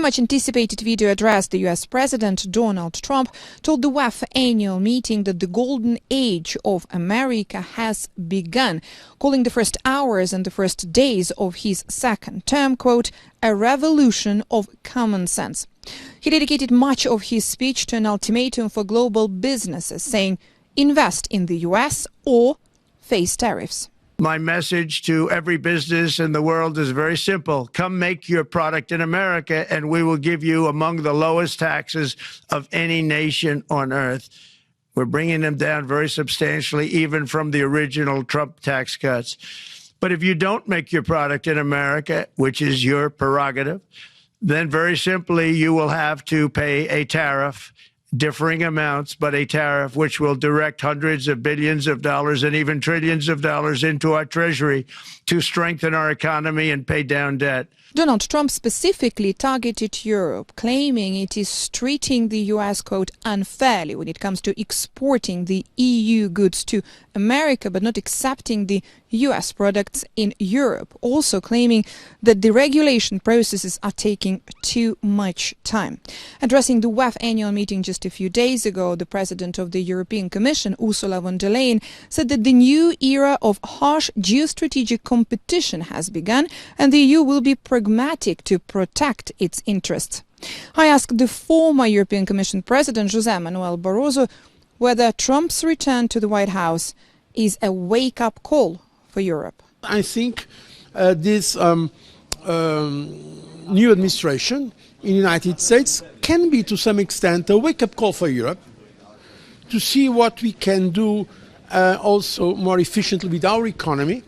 much-anticipated video address, the US President Donald Trump told the WEF annual meeting that the golden age of America has begun, calling the first hours and the first days of his second term, quote, a revolution of common sense. He dedicated much of his speech to an ultimatum for global businesses, saying, invest in the US or face tariffs. My message to every business in the world is very simple. Come make your product in America, and we will give you among the lowest taxes of any nation on earth. We're bringing them down very substantially, even from the original Trump tax cuts. But if you don't make your product in America, which is your prerogative, then very simply you will have to pay a tariff, differing amounts, but a tariff which will direct hundreds of billions of dollars and even trillions of dollars into our treasury to strengthen our economy and pay down debt. Donald Trump specifically targeted Europe, claiming it is treating the US, quote, unfairly when it comes to exporting the EU goods to America, but not accepting the US products in Europe, also claiming that the regulation processes are taking too much time. Addressing the WEF annual meeting just a few days ago, the president of the European Commission, Ursula von der Leyen, said that the new era of harsh geostrategic competition has begun and the EU will be pragmatic to protect its interests. I asked the former European Commission President, José Manuel Barroso, whether Trump's return to the White House is a wake-up call for Europe. I think this new administration in the United States can be to some extent a wake-up call for Europe to see what we can do also more efficiently with our economy.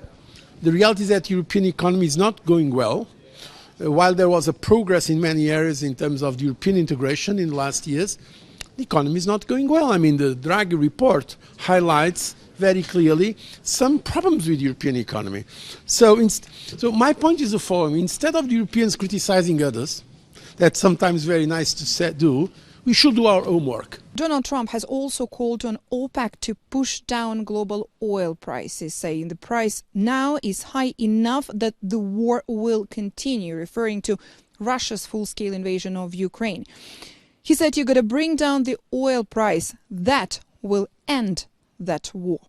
The reality is that the European economy is not going well. While there was a progress in many areas in terms of the European integration in the last years, the economy is not going well. I mean, the Draghi report highlights very clearly some problems with the European economy. So my point is the following. Instead of the Europeans criticizing others, that's sometimes very nice to do, we should do our homework. Donald Trump has also called on OPEC to push down global oil prices, saying the price now is high enough that the war will continue, referring to Russia's full-scale invasion of Ukraine. He said, you got to bring down the oil price. That will end that war.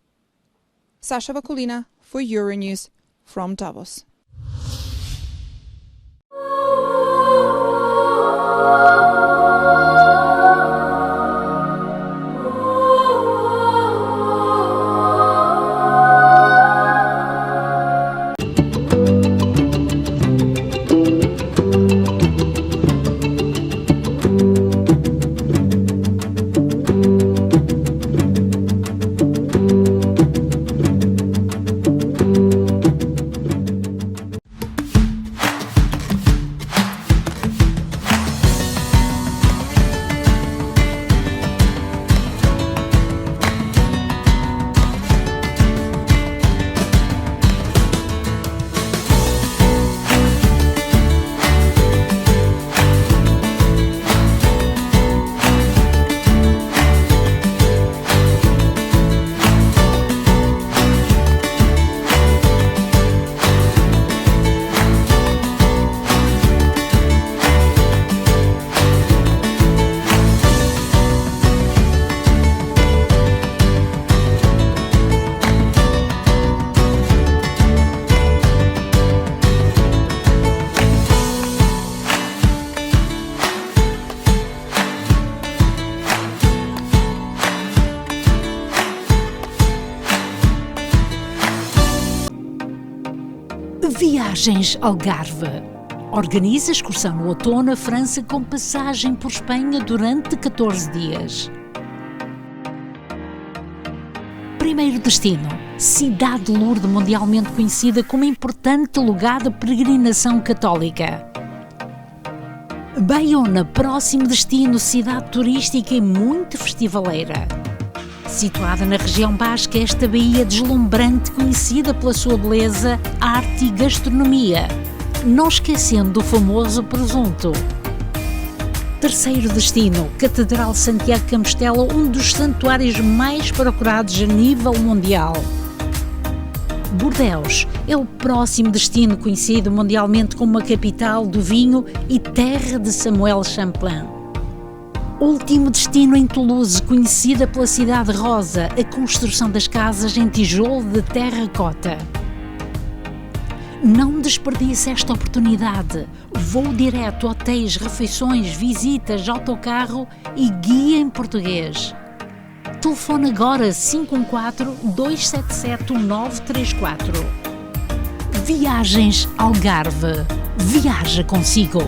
Sasha Vakulina for Euronews from Davos. Viagens Algarve. Organiza excursão no outono à França com passagem por Espanha durante 14 dias. Primeiro destino, Cidade de Lourdes, mundialmente conhecida como importante lugar de peregrinação católica. Baiona, próximo destino, cidade turística e muito festivaleira. Situada na região basca, esta baía deslumbrante, conhecida pela sua beleza, arte e gastronomia, não esquecendo o famoso presunto. Terceiro destino, Catedral Santiago de Compostela, um dos santuários mais procurados a nível mundial. Bordeaux é o próximo destino conhecido mundialmente como a capital do vinho e terra de Samuel Champlain. Último destino em Toulouse, conhecida pela Cidade Rosa, a construção das casas em tijolo de terracota. Não desperdice esta oportunidade. Voo direto, hotéis, refeições, visitas, autocarro e guia em português. Telefone agora 514-277-1934. Viagens Algarve. Viaja consigo.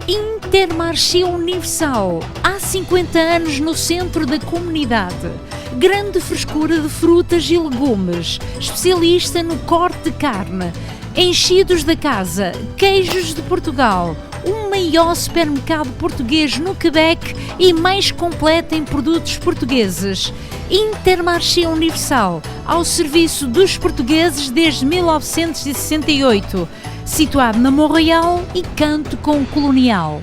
Intermarché Universal. Há 50 anos no centro da comunidade. Grande frescura de frutas e legumes. Especialista no corte de carne. Enchidos da casa. Queijos de Portugal. O maior supermercado português no Quebec e mais completo em produtos portugueses. Intermarché Universal, ao serviço dos portugueses desde 1968. Situado na Montreal e Canto com Colonial.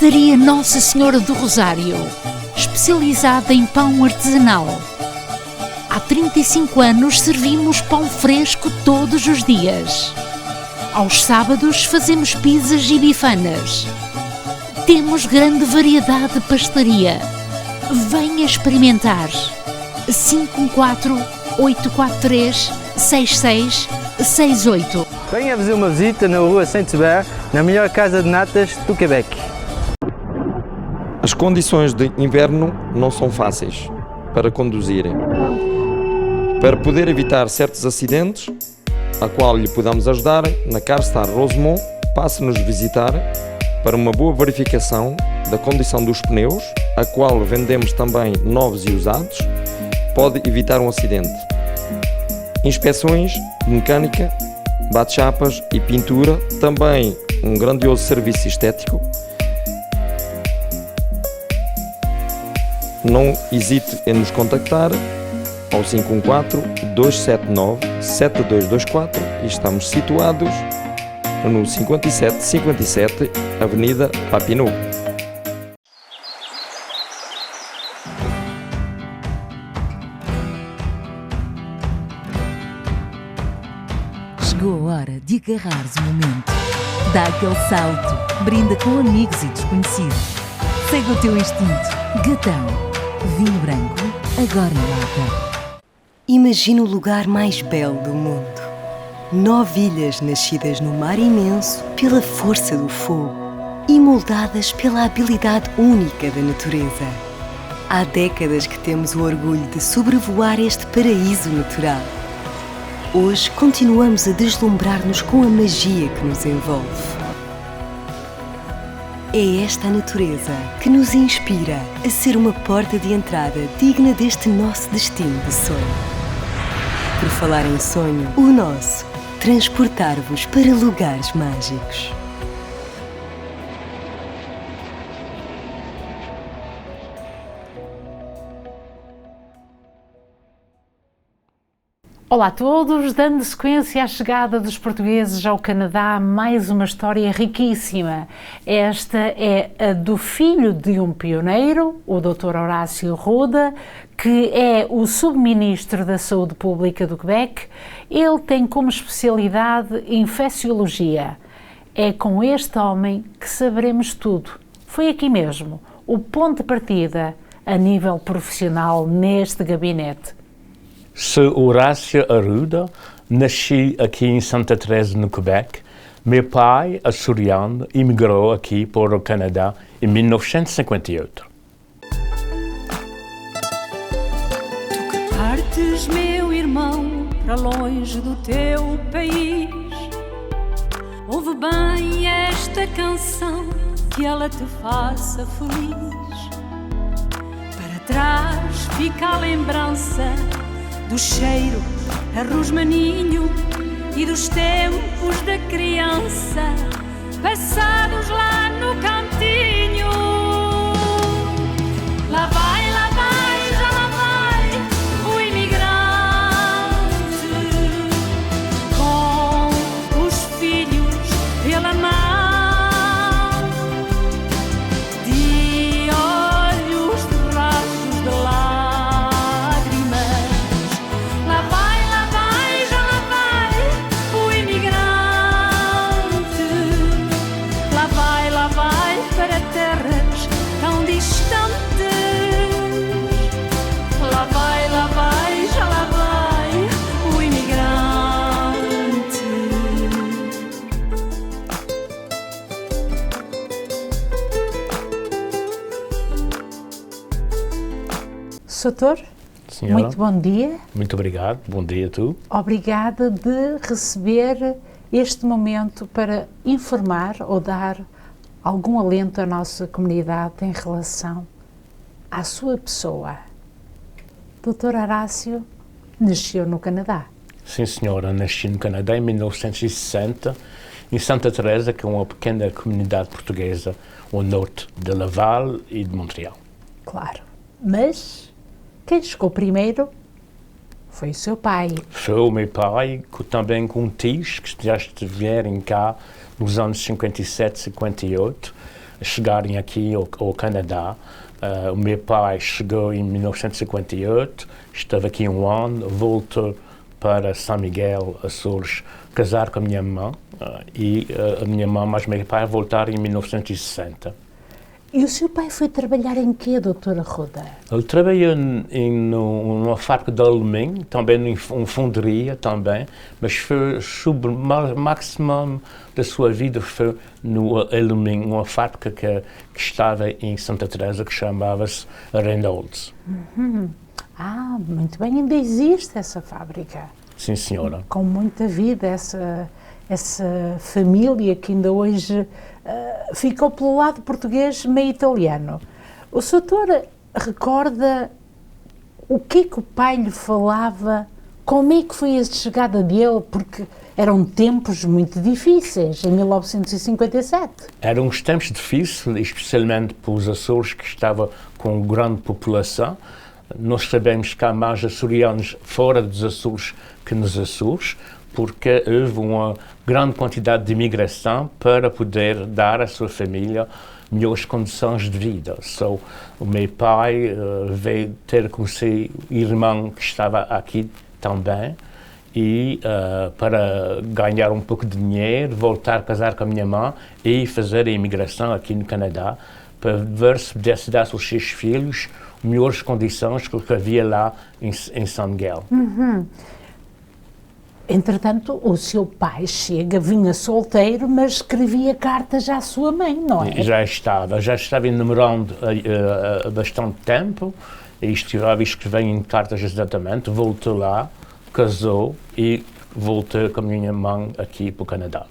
Padaria Nossa Senhora do Rosário, especializada em pão artesanal. Há 35 anos servimos pão fresco todos os dias. Aos sábados fazemos pizzas e bifanas. Temos grande variedade de pastelaria. Venha experimentar. 514-843-6668. Venha fazer uma visita na rua Saint-Hubert, na melhor casa de natas do Quebec. As condições de inverno não são fáceis para conduzirem. Para poder evitar certos acidentes, a qual lhe podemos ajudar, na CarStar Rosemont, passe-nos visitar para uma boa verificação da condição dos pneus, a qual vendemos também novos e usados, pode evitar um acidente. Inspeções de mecânica, bate-chapas e pintura, também um grandioso serviço estético. Não hesite em nos contactar ao 514-279-7224 e estamos situados no 5757 Avenida Papineau. Chegou a hora de agarrares o momento. Dá aquele salto, brinda com amigos e desconhecidos. Segue o teu instinto. Gatão. Vinho branco, agora em lata. Imagina o lugar mais belo do mundo. 9 ilhas nascidas no mar imenso pela força do fogo e moldadas pela habilidade única da natureza. Há décadas que temos o orgulho de sobrevoar este paraíso natural. Hoje continuamos a deslumbrar-nos com a magia que nos envolve. É esta a natureza que nos inspira a ser uma porta de entrada digna deste nosso destino de sonho. Por falar em sonho, o nosso, transportar-vos para lugares mágicos. Olá a todos, dando sequência à chegada dos portugueses ao Canadá, mais uma história riquíssima. Esta é a do filho de um pioneiro, o Dr. Horácio Roda, que é o subministro da Saúde Pública do Quebec. Ele tem como especialidade infecciologia. É com este homem que saberemos tudo. Foi aqui mesmo, o ponto de partida a nível profissional neste gabinete. Sou Horácio Arruda, nasci aqui em Santa Teresa, no Quebec. Meu pai, açoriano, imigrou aqui para o Canadá em 1958. Tu que partes, meu irmão, para longe do teu país, ouve bem esta canção, que ela te faça feliz. Para trás fica a lembrança do cheiro a rosmaninho e dos tempos da criança, passados lá no cantinho. Lá vai, já lá vai o imigrante, com os filhos pela mão, de olhos rachos de lágrimas. Lá vai, já lá vai o imigrante. Lá vai para terras tão distantes. Lá vai, já lá vai o imigrante. Soutor, Senhora, muito bom dia. muito obrigado. Bom dia a tu. Obrigada de receber este momento para informar ou dar algum alento à nossa comunidade em relação à sua pessoa. Dr. Horácio nasceu no Canadá. Sim, senhora, nasci no Canadá em 1960, em Santa Teresa, que é uma pequena comunidade portuguesa ao norte de Laval e de Montreal. Claro. Mas quem chegou primeiro foi o seu pai. Foi o meu pai, também com tios que já estiveram cá nos anos 57, 58, a chegarem aqui ao Canadá. O meu pai chegou em 1958, esteve aqui um ano, voltou para São Miguel, Açores, casar com a minha irmã, e a minha irmã mais meu pai voltaram em 1960. E o seu pai foi trabalhar em quê, doutora Ruda? Ele trabalhou numa fábrica de alumínio, também em fundaria também, mas foi sobre o máximo da sua vida foi no alumínio, uma fábrica que estava em Santa Teresa, que chamava-se Reynolds. Ah, muito bem, ainda existe essa fábrica. Sim, senhora. Com muita vida, essa família que ainda hoje ficou pelo lado português meio italiano. O doutor recorda o que o pai lhe falava, como é que foi a chegada dele, porque eram tempos muito difíceis, em 1957. Eram uns tempos difíceis, especialmente para os Açores, que estavam com grande população. Nós sabemos que há mais açorianos fora dos Açores que nos Açores, porque houve uma grande quantidade de imigração para poder dar à sua família melhores condições de vida. O meu pai veio ter com seu irmão que estava aqui também, e para ganhar um pouco de dinheiro, voltar a casar com a minha mãe e fazer a imigração aqui no Canadá, para ver se pudesse dar aos seus filhos melhores condições que havia lá em São Miguel. Entretanto, o seu pai vinha solteiro, mas escrevia cartas à sua mãe, não é? Já estava enamorando há bastante tempo, e estive escrevendo cartas exatamente, voltou lá, casou e voltou com a minha mãe aqui para o Canadá.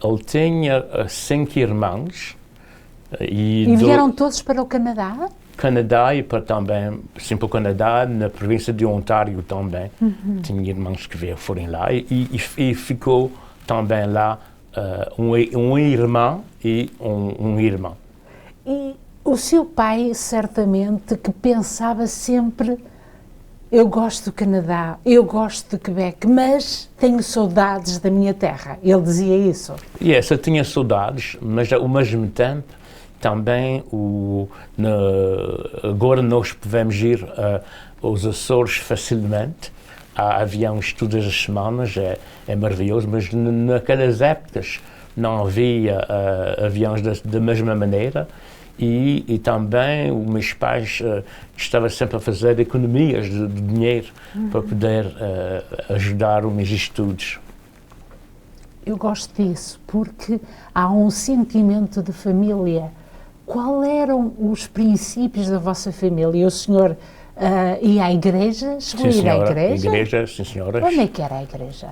Ele tinha 5 irmãos. E vieram todos para o Canadá? Canadá e para o Canadá, na província de Ontário também. Tinha irmãos que foram lá e ficou também lá um irmão e um irmão. E o seu pai, certamente, que pensava sempre: eu gosto do Canadá, eu gosto de Quebec, mas tenho saudades da minha terra. Ele dizia isso. Eu tinha saudades, mas ao mesmo tempo também agora nós podemos ir aos Açores facilmente. Há aviões todas as semanas, é maravilhoso, mas naquelas épocas não havia aviões da mesma maneira. E também os meus pais estavam sempre a fazer economias de dinheiro para poder ajudar os meus estudos. Eu gosto disso, porque há um sentimento de família. Qual eram os princípios da vossa família? O senhor ia à igreja? Chegou a ir à igreja? Igreja, sim, senhora. Onde é que era a igreja?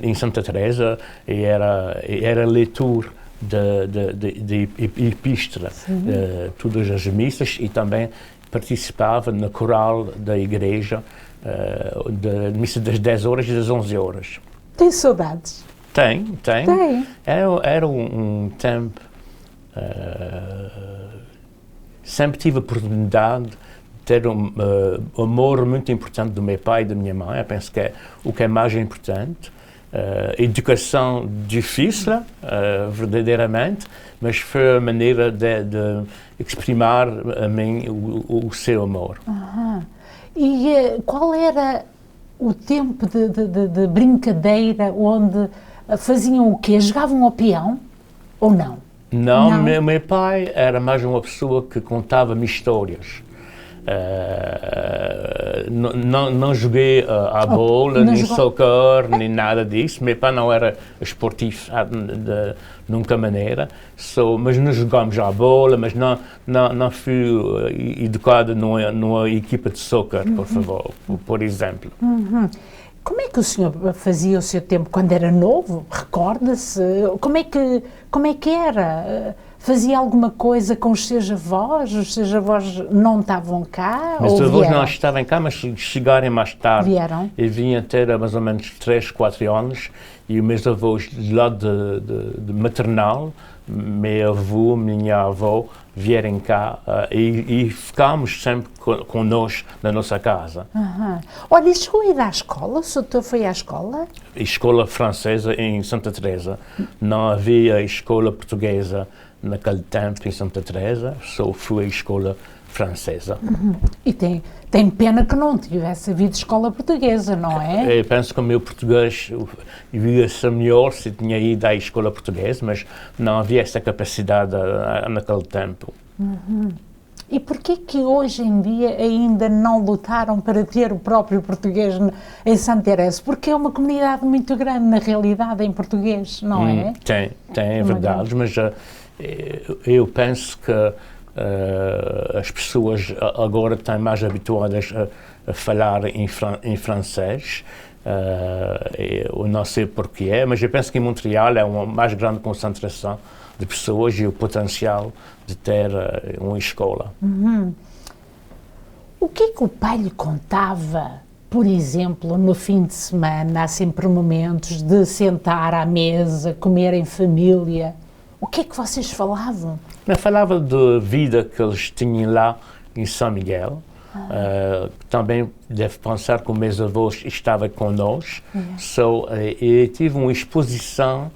Em Santa Teresa, era leitura de epístola, todas as missas, e também participava na coral da igreja, da missa das 10 horas e das 11 horas. Tem saudades? Tem. Tem. Era um tempo... sempre tive a oportunidade de ter um amor muito importante do meu pai e da minha mãe. Eu penso que é o que é mais importante. Educação difícil, verdadeiramente, mas foi a maneira de exprimar a mim o seu amor. E qual era o tempo de brincadeira onde faziam o quê? Jogavam ao peão ou não? Não. Meu pai era mais uma pessoa que contava-me histórias. Não joguei à bola, nem soccer, nem nada disso. Meu pai não era esportivo de nunca maneira. Mas nós jogámos à bola, mas não fui educado numa equipa de soccer, por favor, por exemplo. Como é que o senhor fazia o seu tempo quando era novo? Recorda-se? Como é que era? Fazia alguma coisa com os seus avós? Os seus avós não estavam cá? Meus avós vieram? não estavam cá, mas chegaram mais tarde. Vieram? Eu vinha ter mais ou menos 3, 4 anos e os meus avós lá de maternal, meu avô, minha avó, vieram cá e ficámos sempre connosco na nossa casa. Olha, e chegou a ir à escola? O senhor foi à escola? Escola francesa em Santa Teresa. Não havia escola portuguesa naquele tempo em Santa Teresa, só fui à escola francesa. E tem pena que não tivesse havido escola portuguesa, não é? Eu penso que o meu português ia ser melhor se tinha ido à escola portuguesa, mas não havia essa capacidade naquele tempo. E porquê que hoje em dia ainda não lutaram para ter o próprio português em Santa Teresa? Porque é uma comunidade muito grande, na realidade, em português, não é? Tem, é verdade, mas eu penso que as pessoas agora estão mais habituadas a falar em francês. Eu não sei porquê, mas eu penso que em Montreal é uma mais grande concentração de pessoas e o potencial de ter uma escola. O que é que o pai lhe contava, por exemplo, no fim de semana? Há sempre momentos de sentar à mesa, comer em família. O que é que vocês falavam? Eu falava da vida que eles tinham lá em São Miguel. Também devo pensar que os meus avós estavam connosco. Eu tive uma exposição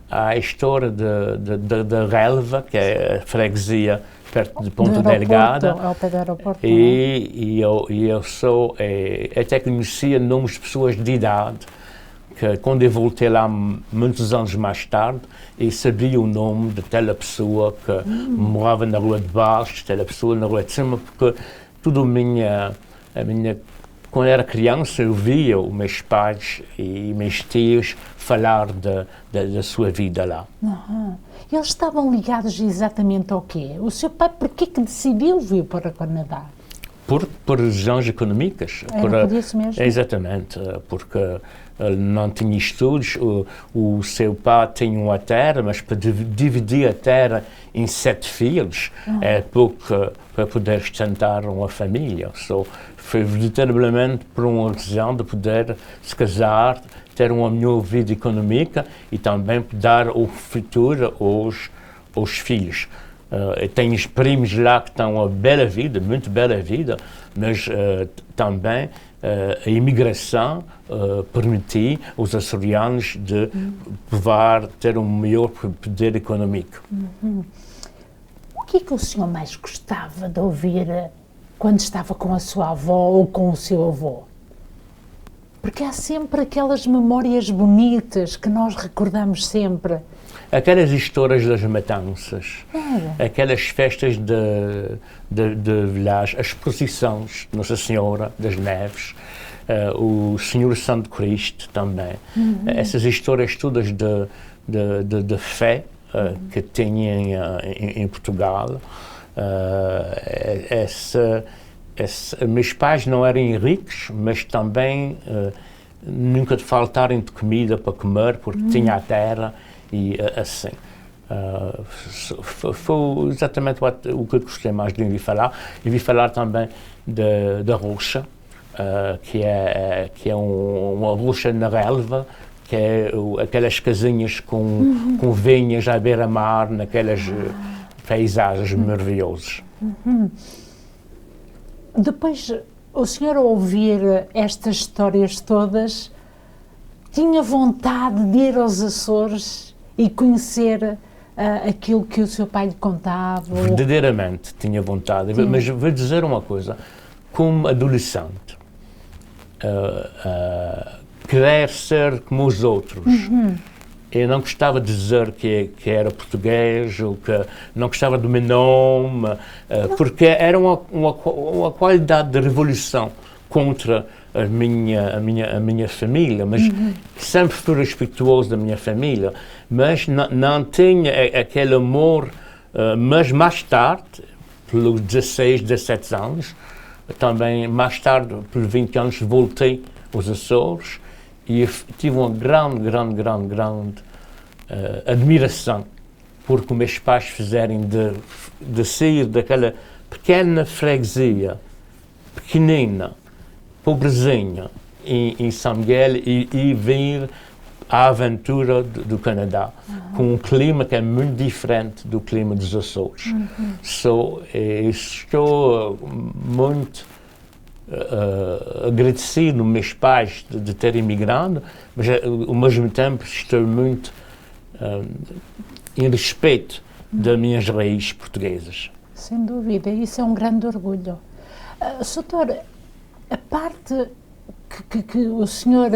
à história da Relva, que é a freguesia perto de Ponta Delgada. Ao pé do aeroporto. E eu até conhecia nomes de pessoas de idade, que quando eu voltei lá muitos anos mais tarde, eu sabia o nome de aquela pessoa que morava na rua de baixo, aquela pessoa na rua de cima, porque tudo quando era criança eu via os meus pais e meus tios falar da sua vida lá. Eles estavam ligados exatamente ao quê? O seu pai, porquê que decidiu vir para o Canadá? Por razões económicas. Por isso mesmo? Exatamente, porque ele não tinha estudos, o seu pai tinha uma terra, mas para dividir a terra em 7 filhos é pouco para poder sustentar uma família. Foi verdadeiramente por uma razão de poder se casar, ter uma melhor vida económica e também dar o futuro aos filhos. Tenho os primos lá que estão uma bela vida, muito bela vida, mas também a imigração permitiu aos açorianos de provar ter um melhor poder económico. O que é que o senhor mais gostava de ouvir quando estava com a sua avó ou com o seu avô? Porque há sempre aquelas memórias bonitas que nós recordamos sempre. Aquelas histórias das matanças, aquelas festas de vilagem, as procissões de Nossa Senhora das Neves, o Senhor Santo Cristo também. Essas histórias todas de fé que tinham em Portugal. Meus pais não eram ricos, mas também nunca faltaram de comida para comer, porque tinha a terra. E assim, foi exatamente o que eu gostei mais de ouvir falar. E vi falar também da rocha, que é uma rocha na relva, que é aquelas casinhas com vinhas à beira-mar, naquelas paisagens maravilhosas. Depois, o senhor, ao ouvir estas histórias todas, tinha vontade de ir aos Açores e conhecer aquilo que o seu pai lhe contava? Verdadeiramente tinha vontade, mas vou dizer uma coisa, como adolescente, querer ser como os outros. Eu não gostava de dizer que era português, ou que não gostava do meu nome, porque era uma qualidade de revolução contra a minha família, mas sempre fui respeituoso da minha família, mas não tinha aquele amor, mas mais tarde, pelos 16, 17 anos, também mais tarde, pelos 20 anos, voltei aos Açores e tive uma grande admiração por que meus pais fizerem de sair daquela pequena freguesia, pequenina, pobrezinha, em São Miguel e vir à aventura do Canadá, com um clima que é muito diferente do clima dos Açores. Estou muito agradecido meus pais de terem emigrado, mas ao mesmo tempo estou muito em respeito das minhas raízes portuguesas. Sem dúvida, isso é um grande orgulho. Soutor, a parte que o senhor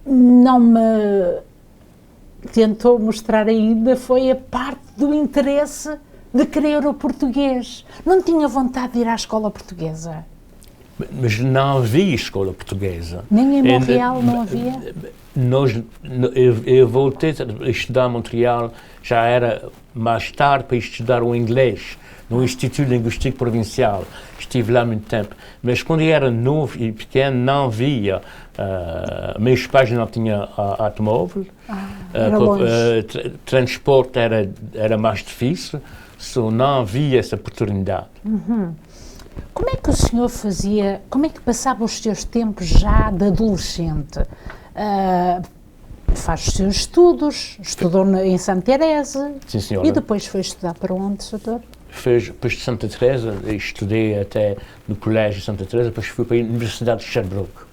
não me tentou mostrar ainda foi a parte do interesse de querer o português. Não tinha vontade de ir à escola portuguesa? Mas não havia escola portuguesa. Nem em Montreal não havia? Eu voltei a estudar em Montreal, já era mais tarde para estudar o inglês, no Instituto Linguístico Provincial. Estive lá muito tempo. Mas quando eu era novo e pequeno, não havia. Meus pais não tinham automóvel. Era longe. Transporte era mais difícil, não havia essa oportunidade. Como é que o senhor fazia, como é que passava os seus tempos já de adolescente? Faz os seus estudos, estudou em Santa Teresa. Sim, senhora. E depois foi estudar para onde, doutor? Depois de Santa Teresa, estudei até no Colégio de Santa Teresa, depois fui para a Universidade de Sherbrooke.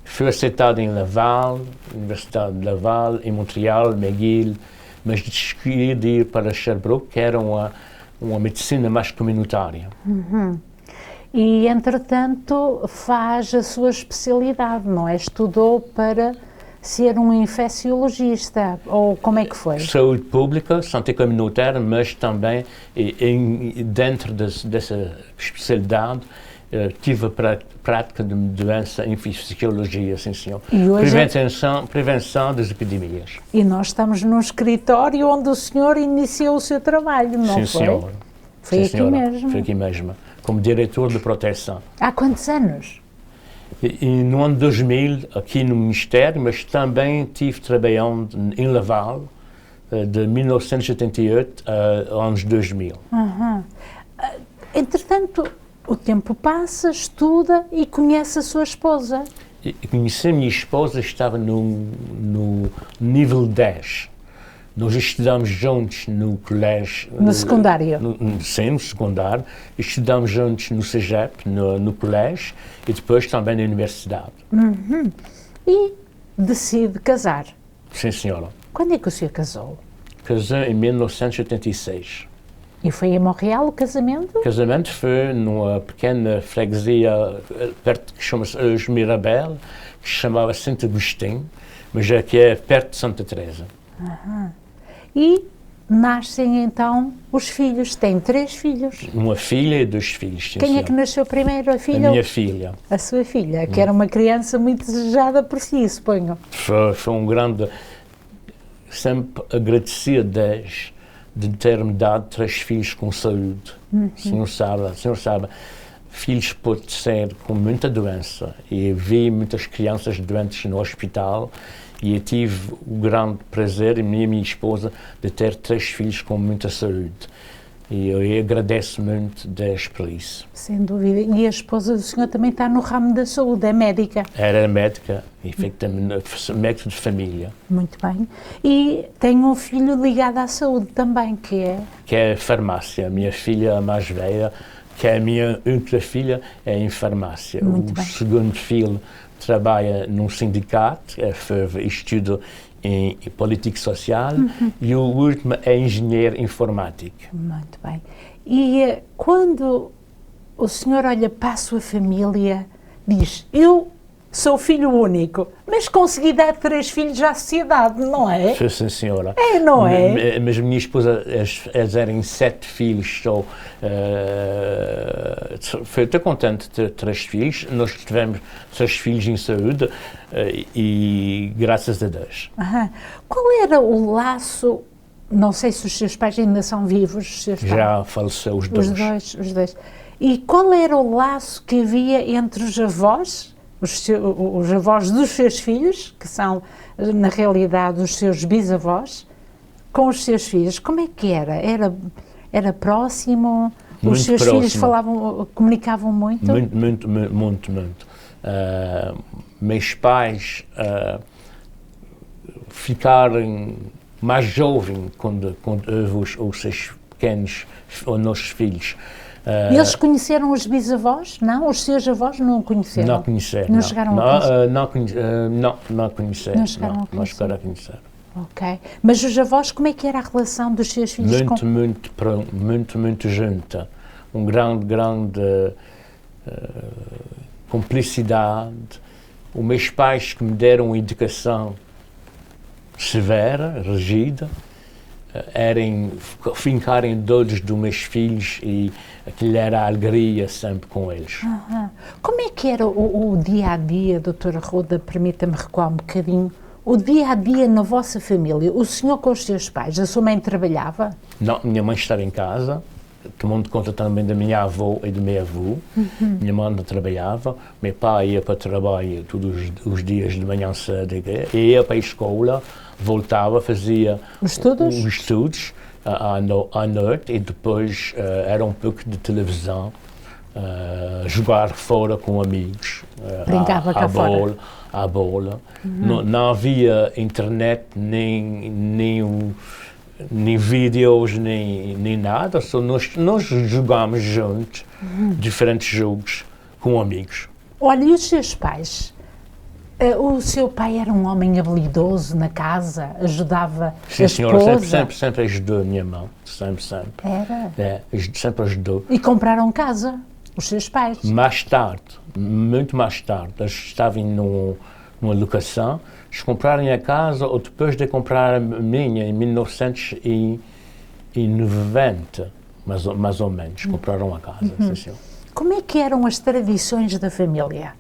Fui aceitado em Laval, Universidade de Laval, em Montreal, McGill, mas escolhi de ir para Sherbrooke, que era uma medicina mais comunitária. E, entretanto, faz a sua especialidade, não é? Estudou para ser um infecciologista, ou como é que foi? Saúde pública, santé comunitária, mas também dentro dessa especialidade tive a prática de doença em fisiologia, sim senhor. E hoje prevenção das epidemias. E nós estamos num escritório onde o senhor iniciou o seu trabalho, não foi? Sim, senhora. Foi sim, aqui senhora. mesmo? Foi aqui mesmo, como diretor de proteção. Há quantos anos? E no ano 2000, aqui no Ministério, mas também estive trabalhando em Laval, de 1988 a anos 2000. Entretanto, o tempo passa, estuda e conhece a sua esposa. E conheci a minha esposa, estava no nível 10. Nós estudamos juntos no colégio. No secundário? Sim, no secundário. Estudamos juntos no CEGEP, no colégio, e depois também na universidade. E decide casar. Sim, senhora. Quando é que o senhor casou? Casei em 1986. E foi em Montreal o casamento? O casamento foi numa pequena freguesia perto, que chama-se Mirabel, que se chamava Santo Agostinho, mas aqui é perto de Santa Teresa. E nascem então os filhos. Tem 3 filhos. Uma filha e 2 filhos. Sim, Quem é que nasceu primeiro? A filha? A minha filha. A sua filha, que era uma criança muito desejada por si, suponho. Foi um grande... Sempre agradeci a Deus de ter-me dado 3 filhos com saúde. O senhor sabe, filhos pode ser com muita doença. E vi muitas crianças doentes no hospital. E eu tive o grande prazer, minha esposa, de ter 3 filhos com muita saúde. E eu agradeço muito Deus por isso. Sem dúvida. E a esposa do senhor também está no ramo da saúde, é médica. Era médica, efetivamente, médico de família. Muito bem. E tem um filho ligado à saúde também, que é? Que é farmácia. A minha filha mais velha, que é a minha única filha, é em farmácia. Muito o bem. segundo filho trabalha num sindicato, estuda em política social, e o último é engenheiro informático. Muito bem. E quando o senhor olha para a sua família, diz, eu sou filho único, mas consegui dar 3 filhos à sociedade, não é? Sim, senhora. É, não é? Mas minha esposa, eles eram 7 filhos, só. Estou contente de ter 3 filhos. Nós tivemos 3 filhos em saúde e graças a Deus. Aham. Qual era o laço? Não sei se os seus pais ainda são vivos. Os seus Já pais. faleceu os dois. Os dois. E qual era o laço que havia entre os avós, os avós dos seus filhos, que são, na realidade, os seus bisavós, com os seus filhos? Como é que era? Era próximo? Muito os seus próximo. filhos comunicavam muito? Muito. Meus pais ficaram mais jovens quando houve os seus pequenos, os nossos filhos. Eles conheceram os bisavós? Não? Os seus avós não conheceram? Não conheceram. Não chegaram a conhecer? Não conheceram. Não chegaram a Não chegaram a conhecer. Ok. Mas os avós, como é que era a relação dos seus filhos com... Muito junta. Grande cumplicidade. Os meus pais que me deram uma educação severa, rígida, fincarem todos dos meus filhos e aquilo era a alegria sempre com eles. Como é que era o dia-a-dia, doutora Ruda, permita-me recuar um bocadinho, o dia-a-dia na vossa família? O senhor com os seus pais, a sua mãe trabalhava? Não, minha mãe estava em casa, tomando conta também da minha avó e do meu avô. Minha mãe não trabalhava, meu pai ia para o trabalho todos os dias de manhã cedo, ia para a escola, voltava, fazia os estudos à noite e depois era um pouco de televisão, jogar fora com amigos, brincava cá fora. À bola. Não havia internet, nem vídeos, nem nada, só nós jogámos juntos diferentes jogos com amigos. Olha, e os seus pais? O seu pai era um homem habilidoso na casa, ajudava Sim, a senhora, esposa? sempre ajudou a minha mão, sempre. Era? Sempre ajudou. E compraram casa, os seus pais? Mais tarde, muito mais tarde, eles estavam numa locação, eles compraram a casa ou depois de comprar a minha, em 1990, mais ou menos, compraram a casa. Sim. Como é que eram as tradições da família?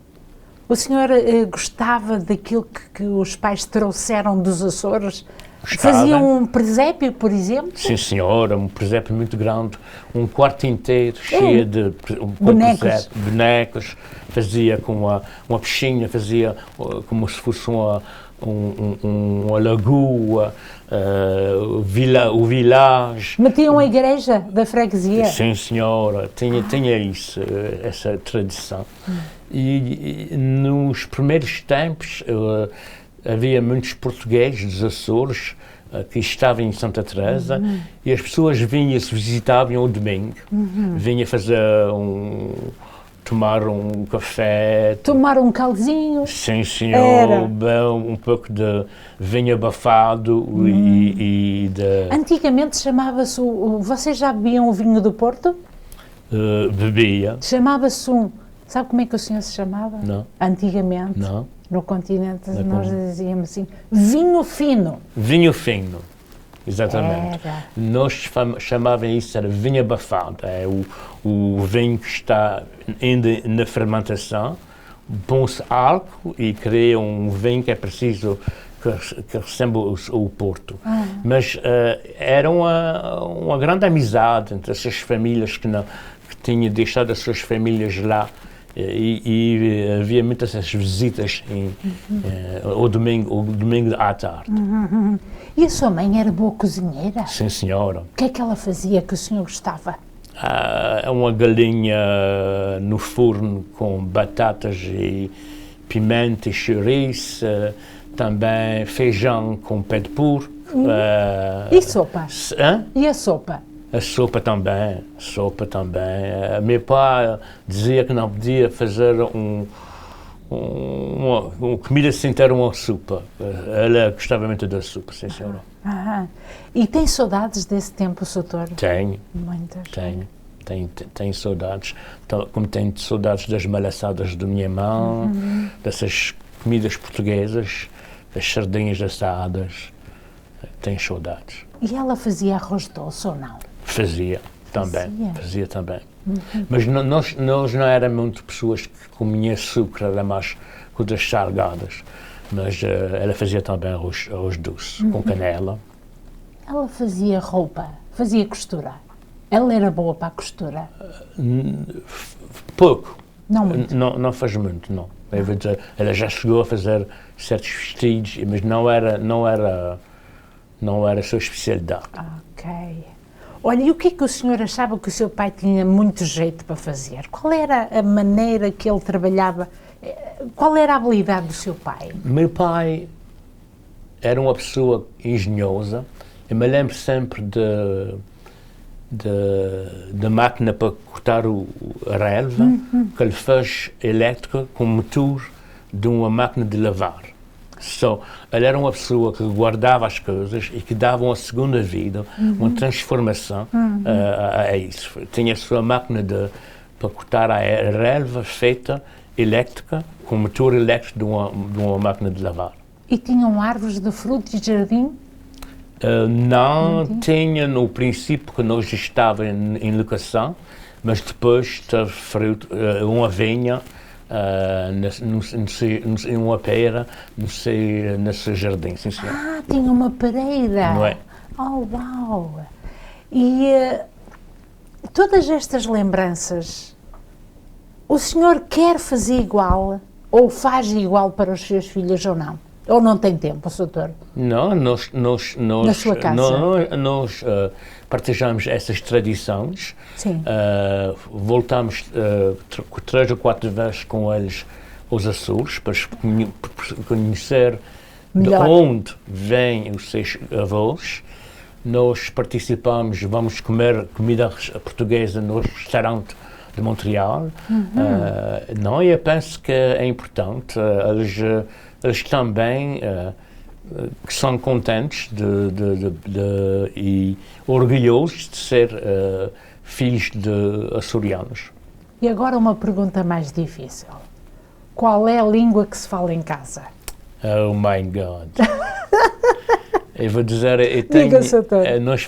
O senhor gostava daquilo que os pais trouxeram dos Açores? Gostava. Faziam um presépio, por exemplo? Sim, senhora, um presépio muito grande, um quarto inteiro cheio de bonecos, fazia com uma piscina, fazia como se fosse uma lagoa, o village. Metiam a igreja da freguesia? Sim, senhora, tinha isso, essa tradição. E nos primeiros tempos havia muitos portugueses dos Açores que estavam em Santa Teresa e as pessoas vinham-se visitavam ao domingo, vinham fazer tomar um café. Tomar um calzinho. Sim, senhor, um pouco de vinho abafado e de... Antigamente chamava-se vocês já bebiam o vinho do Porto? Bebia. Chamava-se sabe como é que o senhor se chamava? Não. Antigamente? Não. No continente nós dizíamos assim, vinho fino. Vinho fino, exatamente. Era. Nós chamavam isso de vinho abafado. É o vinho que está ainda na fermentação, põe-se álcool e cria um vinho que é preciso que recebe o Porto. Mas era uma grande amizade entre essas famílias que tinham deixado as suas famílias lá E havia muitas essas visitas ao domingo à tarde. E a sua mãe era boa cozinheira? Sim, senhora. O que é que ela fazia que o senhor gostava? Uma galinha no forno com batatas e pimenta e chouriço, também feijão com pé de porco. E sopa? Hã? E a sopa? A sopa também. Meu pai dizia que não podia fazer uma comida sem ter uma sopa. Ela gostava muito da sopa, sim, senhora. E tem saudades desse tempo, Soutor? Tenho. Muitas. Tenho saudades. Como tenho saudades das malaçadas da minha mão, dessas comidas portuguesas, das sardinhas assadas. Tenho saudades. E ela fazia arroz doce ou não? Fazia também. Mas nós não éramos muito pessoas que comiam açúcar, era mais coisas salgadas. Mas ela fazia também arroz doce, com canela. Ela fazia roupa, fazia costura. Ela era boa para a costura? Pouco. Não muito? Não faz muito, não. Devo dizer, ela já chegou a fazer certos vestidos, mas não era a sua especialidade. Ok. Olha, e o que é que o senhor achava que o seu pai tinha muito jeito para fazer? Qual era a maneira que ele trabalhava? Qual era a habilidade do seu pai? Meu pai era uma pessoa engenhosa. Eu me lembro sempre da máquina para cortar a relva, que ele fez elétrica com motor de uma máquina de lavar. Ele era uma pessoa que guardava as coisas e que dava uma segunda vida, uma transformação a isso. Tinha a sua máquina para cortar a relva feita elétrica, com motor elétrico de uma máquina de lavar. E tinham árvores de frutos e jardim? Não tinha no princípio que nós estávamos em locação, mas depois teve fruto, uma vinha, uma pera no seu jardim, sim, senhor. Tinha uma pereira. Não é? Oh, uau! E todas estas lembranças, o senhor quer fazer igual ou faz igual para os seus filhos ou não? Ou não tem tempo, Soutor? Não, nós na sua casa? Nós partilhamos essas tradições. Sim. Voltamos 3 ou 4 vezes com eles aos Açores para conhecer melhor de onde vêm os seus avós. Nós participamos, vamos comer comida portuguesa no restaurante de Montreal. Não, eu penso que é importante. Eles também que são contentes e orgulhosos de ser filhos de açorianos. E agora uma pergunta mais difícil. Qual é a língua que se fala em casa? Oh my God! Eu vou dizer, nós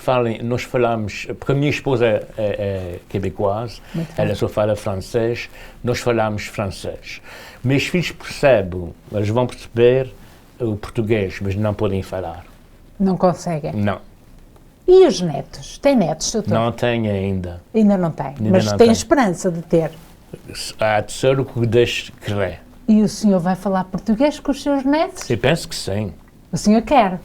falamos, porque a minha esposa é quebecoise, ela só fala francês, nós falamos francês. Meus filhos percebem, eles vão perceber o português, mas não podem falar. Não conseguem? Não. E os netos? Tem netos, doutor? Não tenho ainda. Ainda não tem, ainda mas não tem tenho. Esperança de ter. Há de ser o que Deus quer. E o senhor vai falar português com os seus netos? Eu penso que sim. O senhor quer?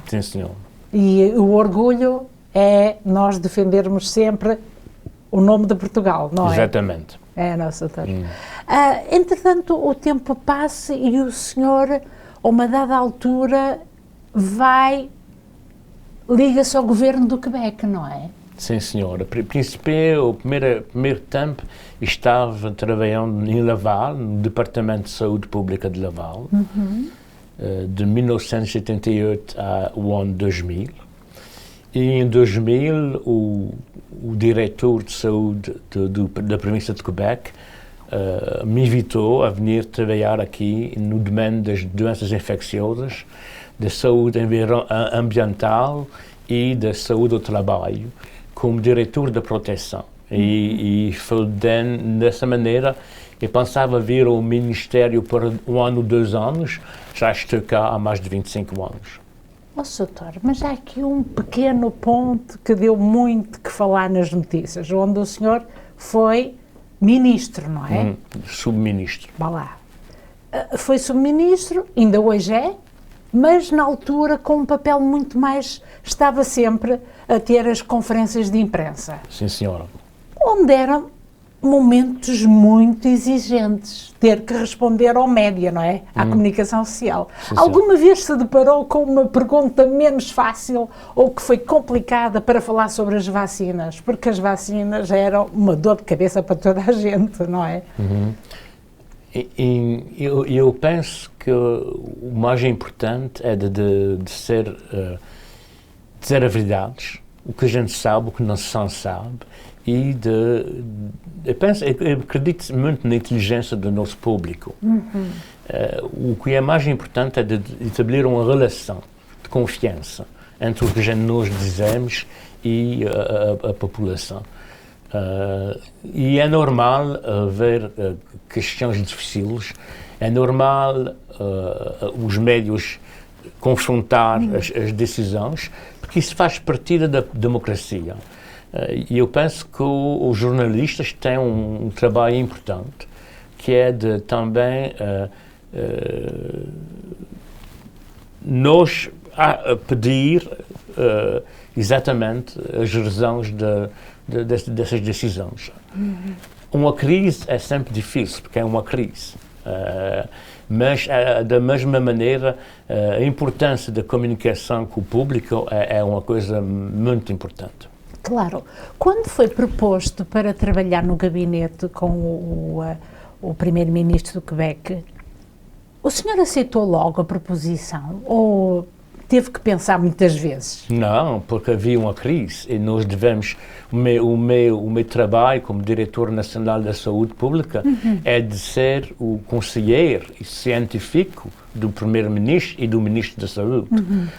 Sim, senhor. E o orgulho é nós defendermos sempre o nome de Portugal, não é? Exatamente. É, nosso doutor. Entretanto, o tempo passa e o senhor, a uma dada altura, liga-se ao governo do Quebec, não é? Sim, senhora. O primeiro tempo estava trabalhando em Laval, no Departamento de Saúde Pública de Laval, de 1978 ao ano 2000. E em 2000, o diretor de saúde da província de Quebec me invitou a vir trabalhar aqui no domínio das doenças infecciosas, da saúde ambiental e da saúde do trabalho, como diretor da proteção. E foi dessa maneira, eu pensava vir ao Ministério por 1 ano, 2 anos, já estou cá há mais de 25 anos. Doutor, mas há aqui um pequeno ponto que deu muito que falar nas notícias, onde o senhor foi ministro, não é? Subministro. Vá lá. Foi subministro, ainda hoje é, mas na altura com um papel muito mais... Estava sempre a ter as conferências de imprensa. Sim, senhora. Onde eram momentos muito exigentes, ter que responder ao média, não é? À comunicação social. Sim, Alguma vez se deparou com uma pergunta menos fácil ou que foi complicada para falar sobre as vacinas? Porque as vacinas eram uma dor de cabeça para toda a gente, não é? Eu penso que o mais importante é de dizer a verdade, o que a gente sabe, o que não se sabe, e eu acredito muito na inteligência do nosso público. O que é mais importante é de estabelecer uma relação de confiança entre o que nós dizemos e a população. E é normal haver questões difíceis, é normal os médios confrontar as decisões, porque isso faz parte da democracia. E eu penso que os jornalistas têm um trabalho importante, que é de também nós pedir exatamente as razões dessas decisões. Uma crise é sempre difícil, porque é uma crise. Mas, da mesma maneira, a importância da comunicação com o público é uma coisa muito importante. Claro. Quando foi proposto para trabalhar no gabinete com o primeiro-ministro do Quebec, o senhor aceitou logo a proposição ou teve que pensar muitas vezes? Não, porque havia uma crise e nós devemos... O meu trabalho como diretor nacional da saúde pública é de ser o conselheiro científico do primeiro-ministro e do ministro da saúde.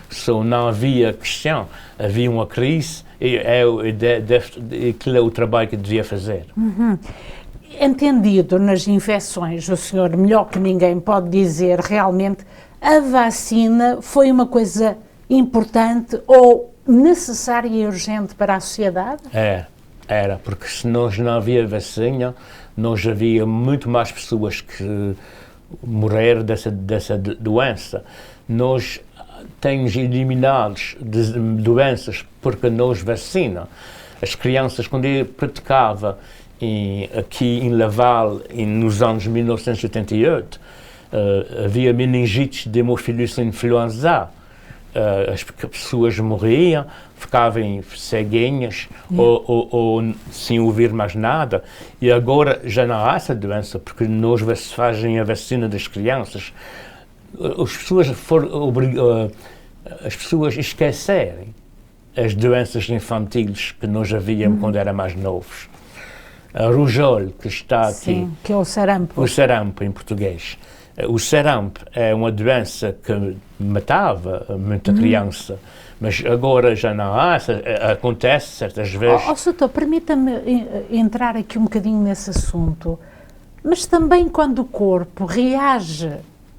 Só não havia questão, havia uma crise e aquilo é o trabalho que devia fazer. Entendido nas infecções, o senhor melhor que ninguém pode dizer realmente a vacina foi uma coisa importante ou necessária e urgente para a sociedade? Era, porque se nós não havia vacina, nós havia muito mais pessoas que morreram dessa doença. Nós temos eliminado doenças porque nós vacina. As crianças, quando eu praticava aqui em Laval, nos anos 1988, havia meningites de hemofilus influenza. As pessoas morriam, ficavam ceguinhas ou sem ouvir mais nada. E agora já não há essa doença, porque nós fazem a vacina das crianças. As pessoas esquecerem as doenças infantis que nós havíamos quando eram mais novos. A rougeole, que está aqui. Sim, que é o sarampo. O sarampo, em português. O sarampo é uma doença que matava muita criança, mas agora já não há, acontece certas vezes. Soutor, permita-me entrar aqui um bocadinho nesse assunto, mas também quando o corpo reage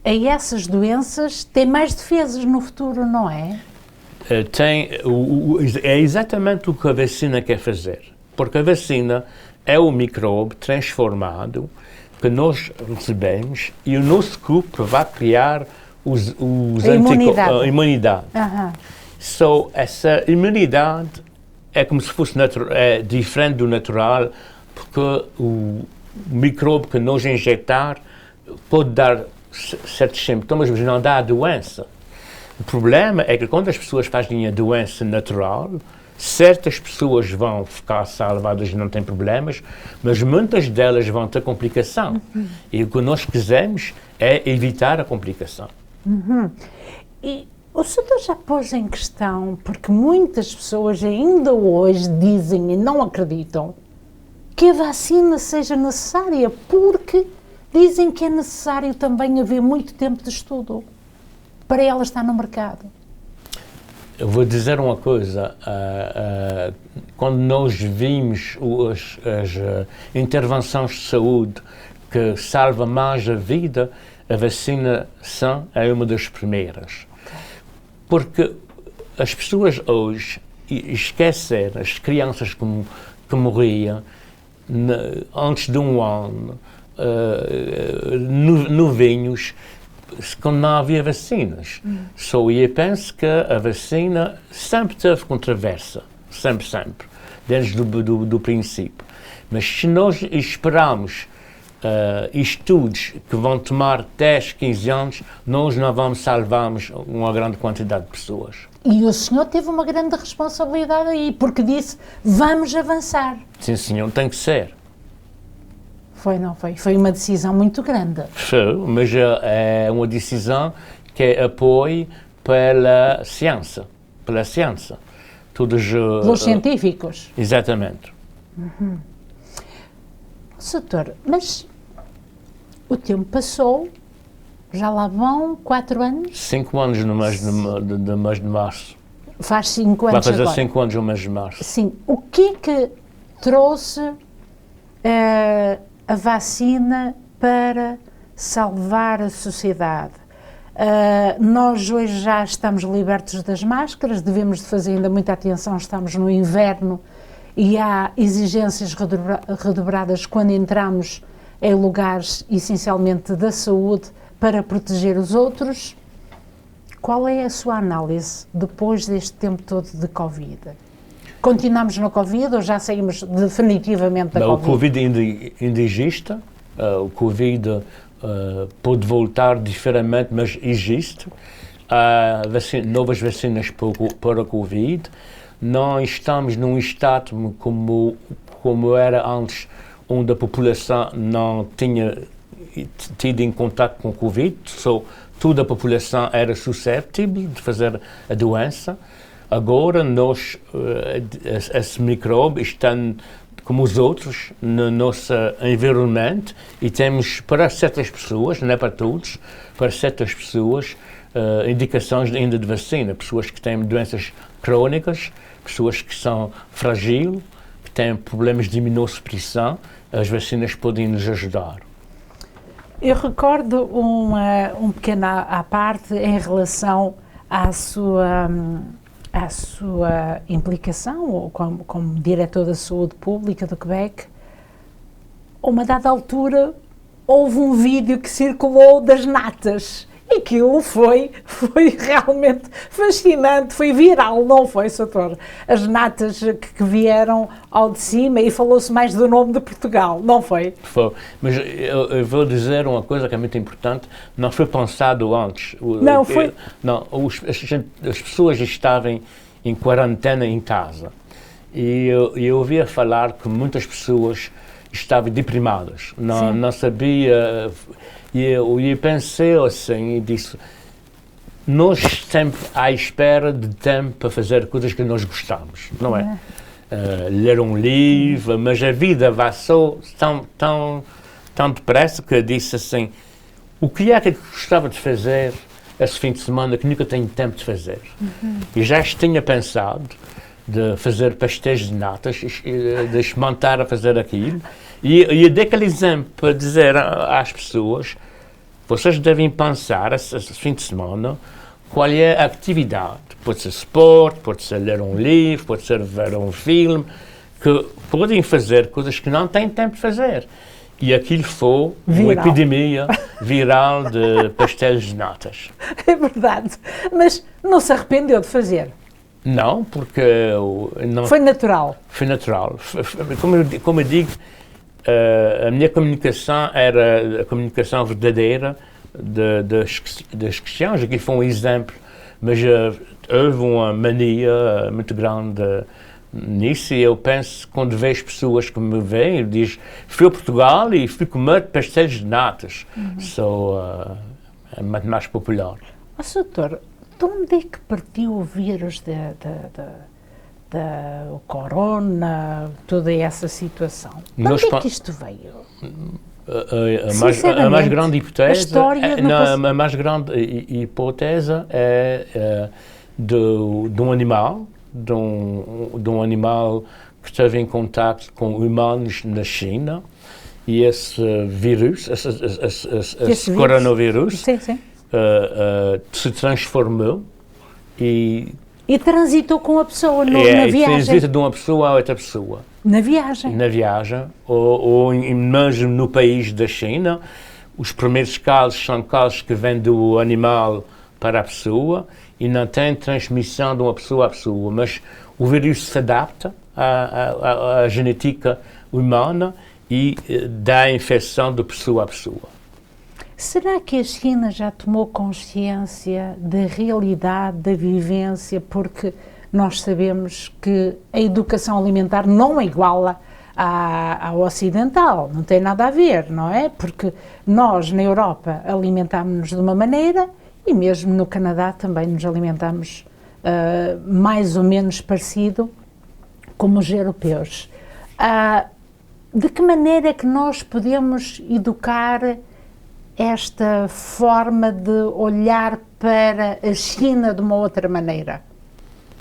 a essas doenças, tem mais defesas no futuro, não é? É exatamente o que a vacina quer fazer, porque a vacina é o micróbio transformado que nós recebemos e o nosso corpo vai criar a imunidade. Essa imunidade é como se fosse diferente do natural, porque o micróbio que nós injetar pode dar certos sintomas, mas não dá a doença. O problema é que quando as pessoas fazem a doença natural, certas pessoas vão ficar salvadas e não têm problemas, mas muitas delas vão ter complicação. E o que nós quisemos é evitar a complicação. E o senhor já pôs em questão, porque muitas pessoas ainda hoje dizem e não acreditam que a vacina seja necessária, porque dizem que é necessário também haver muito tempo de estudo para ela estar no mercado. Eu vou dizer uma coisa, quando nós vimos as intervenções de saúde que salvam mais a vida, a vacinação é uma das primeiras. Porque as pessoas hoje esquecem as crianças que morriam antes de um ano, novinhos, quando não havia vacinas. Só eu penso que a vacina sempre teve controvérsia, sempre, desde do princípio. Mas se nós esperarmos estudos que vão tomar 10, 15 anos, nós não vamos salvarmos uma grande quantidade de pessoas. E o senhor teve uma grande responsabilidade aí, porque disse, vamos avançar. Sim, senhor, tem que ser. Foi, não foi? Foi uma decisão muito grande. Foi, mas é uma decisão que é apoio pela ciência. Pelos científicos. Exatamente. Doutor, mas o tempo passou, já lá vão 4 anos? 5 anos no mês de março. Faz 5 anos Vai fazer agora. 5 anos no mês de março. Sim. O que é que trouxe a vacina para salvar a sociedade? Nós hoje já estamos libertos das máscaras, devemos de fazer ainda muita atenção, estamos no inverno e há exigências redobradas quando entramos em lugares essencialmente da saúde para proteger os outros. Qual é a sua análise depois deste tempo todo de Covid? Continuamos na Covid ou já saímos definitivamente da Covid? O Covid ainda existe, o Covid pode voltar diferentemente, mas existe. Há novas vacinas para o Covid. Não estamos num estado como era antes, onde a população não tinha tido em contato com o Covid, toda a população era suscetível de fazer a doença. Agora, esse micróbio está, como os outros, no nosso environment e temos, para certas pessoas, não é para todos, para certas pessoas, indicações ainda de vacina. Pessoas que têm doenças crónicas, pessoas que são frágeis, que têm problemas de imunossupressão, as vacinas podem nos ajudar. Eu recordo um pequeno à parte em relação à sua implicação ou como diretor da saúde pública do Quebec. A uma dada altura houve um vídeo que circulou das natas e aquilo foi realmente fascinante, foi viral, não foi, Soutor? As natas que vieram ao de cima e falou-se mais do nome de Portugal, não foi? Foi, mas eu vou dizer uma coisa que é muito importante, não foi pensado antes. Não, foi... As pessoas estavam em quarentena em casa e eu ouvia falar que muitas pessoas estavam deprimadas, não sabia... E eu pensei assim e disse, nós sempre à espera de tempo para fazer coisas que nós gostamos, não é? Ler um livro, mas a vida vai só tão depressa que eu disse assim, o que é que eu gostava de fazer esse fim de semana que nunca tenho tempo de fazer? E já tinha pensado de fazer pastéis de natas, de experimentar a fazer aquilo. E eu dei aquele exemplo para dizer às pessoas, vocês devem pensar, esse fim de semana, qual é a atividade. Pode ser esporte, pode ser ler um livro, pode ser ver um filme, que podem fazer coisas que não têm tempo de fazer. E aquilo foi uma epidemia viral de pastéis de natas. É verdade, mas não se arrependeu de fazer? Não, porque... Não, foi natural? Foi natural. Como eu digo, a minha comunicação era a comunicação verdadeira das questões. Aqui foi um exemplo, mas houve uma mania muito grande nisso e eu penso, quando vejo pessoas que me veem, eu digo, fui a Portugal e fui comer pastéis de natas. É muito mais popular. Doutor, de onde é que partiu o vírus o corona, toda essa situação? De onde é que isto veio? A mais grande hipótese, a mais grande hipótese é de um animal, de um animal que esteve em contato com humanos na China e esse vírus, esse coronavírus, se transformou e transitou com a pessoa na viagem. Transita de uma pessoa a outra pessoa. Na viagem. Na viagem, ou mesmo no país da China, os primeiros casos são casos que vêm do animal para a pessoa e não tem transmissão de uma pessoa a pessoa, mas o vírus se adapta à genética humana e dá a infecção de pessoa a pessoa. Será que a China já tomou consciência da realidade, da vivência, porque nós sabemos que a educação alimentar não é igual à ocidental, não tem nada a ver, não é? Porque nós, na Europa, alimentámos-nos de uma maneira e mesmo no Canadá também nos alimentamos mais ou menos parecido como os europeus. De que maneira é que nós podemos educar esta forma de olhar para a China de uma outra maneira?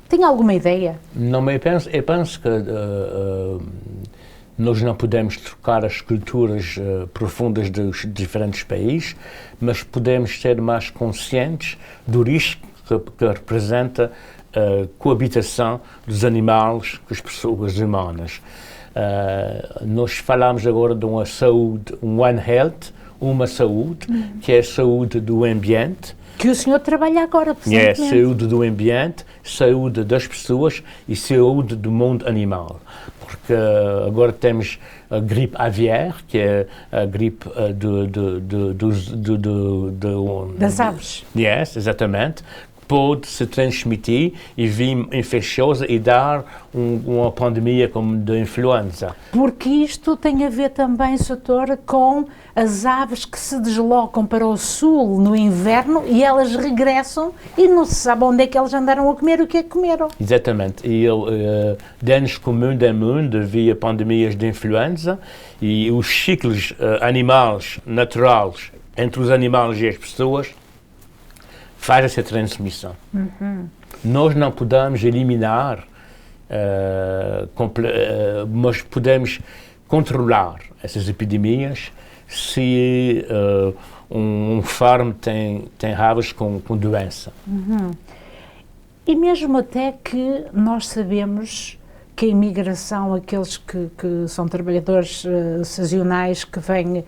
Tem alguma ideia? Não, eu penso que nós não podemos trocar as culturas profundas dos diferentes países, mas podemos ser mais conscientes do risco que representa a coabitação dos animais com as pessoas humanas. Nós falamos agora de uma saúde, One Health, uma saúde, que é a saúde do ambiente. Que o senhor trabalha agora, precisamente. É, saúde do ambiente, saúde das pessoas e saúde do mundo animal. Porque agora temos a gripe aviária, que é a gripe das aves. Yes, exatamente. Pode se transmitir e vir infecciosa e dar uma pandemia como de influenza. Porque isto tem a ver também, doutor, com as aves que se deslocam para o sul no inverno e elas regressam e não se sabe onde é que elas andaram a comer, o que é que comeram. Exatamente. E danos comuns do mundo havia pandemias de influenza e os ciclos animais naturais entre os animais e as pessoas faz essa transmissão. Nós não podemos eliminar, mas podemos controlar essas epidemias se um farm tem aves com doença. E mesmo até que nós sabemos que a imigração, aqueles que são trabalhadores sazonais que vêm,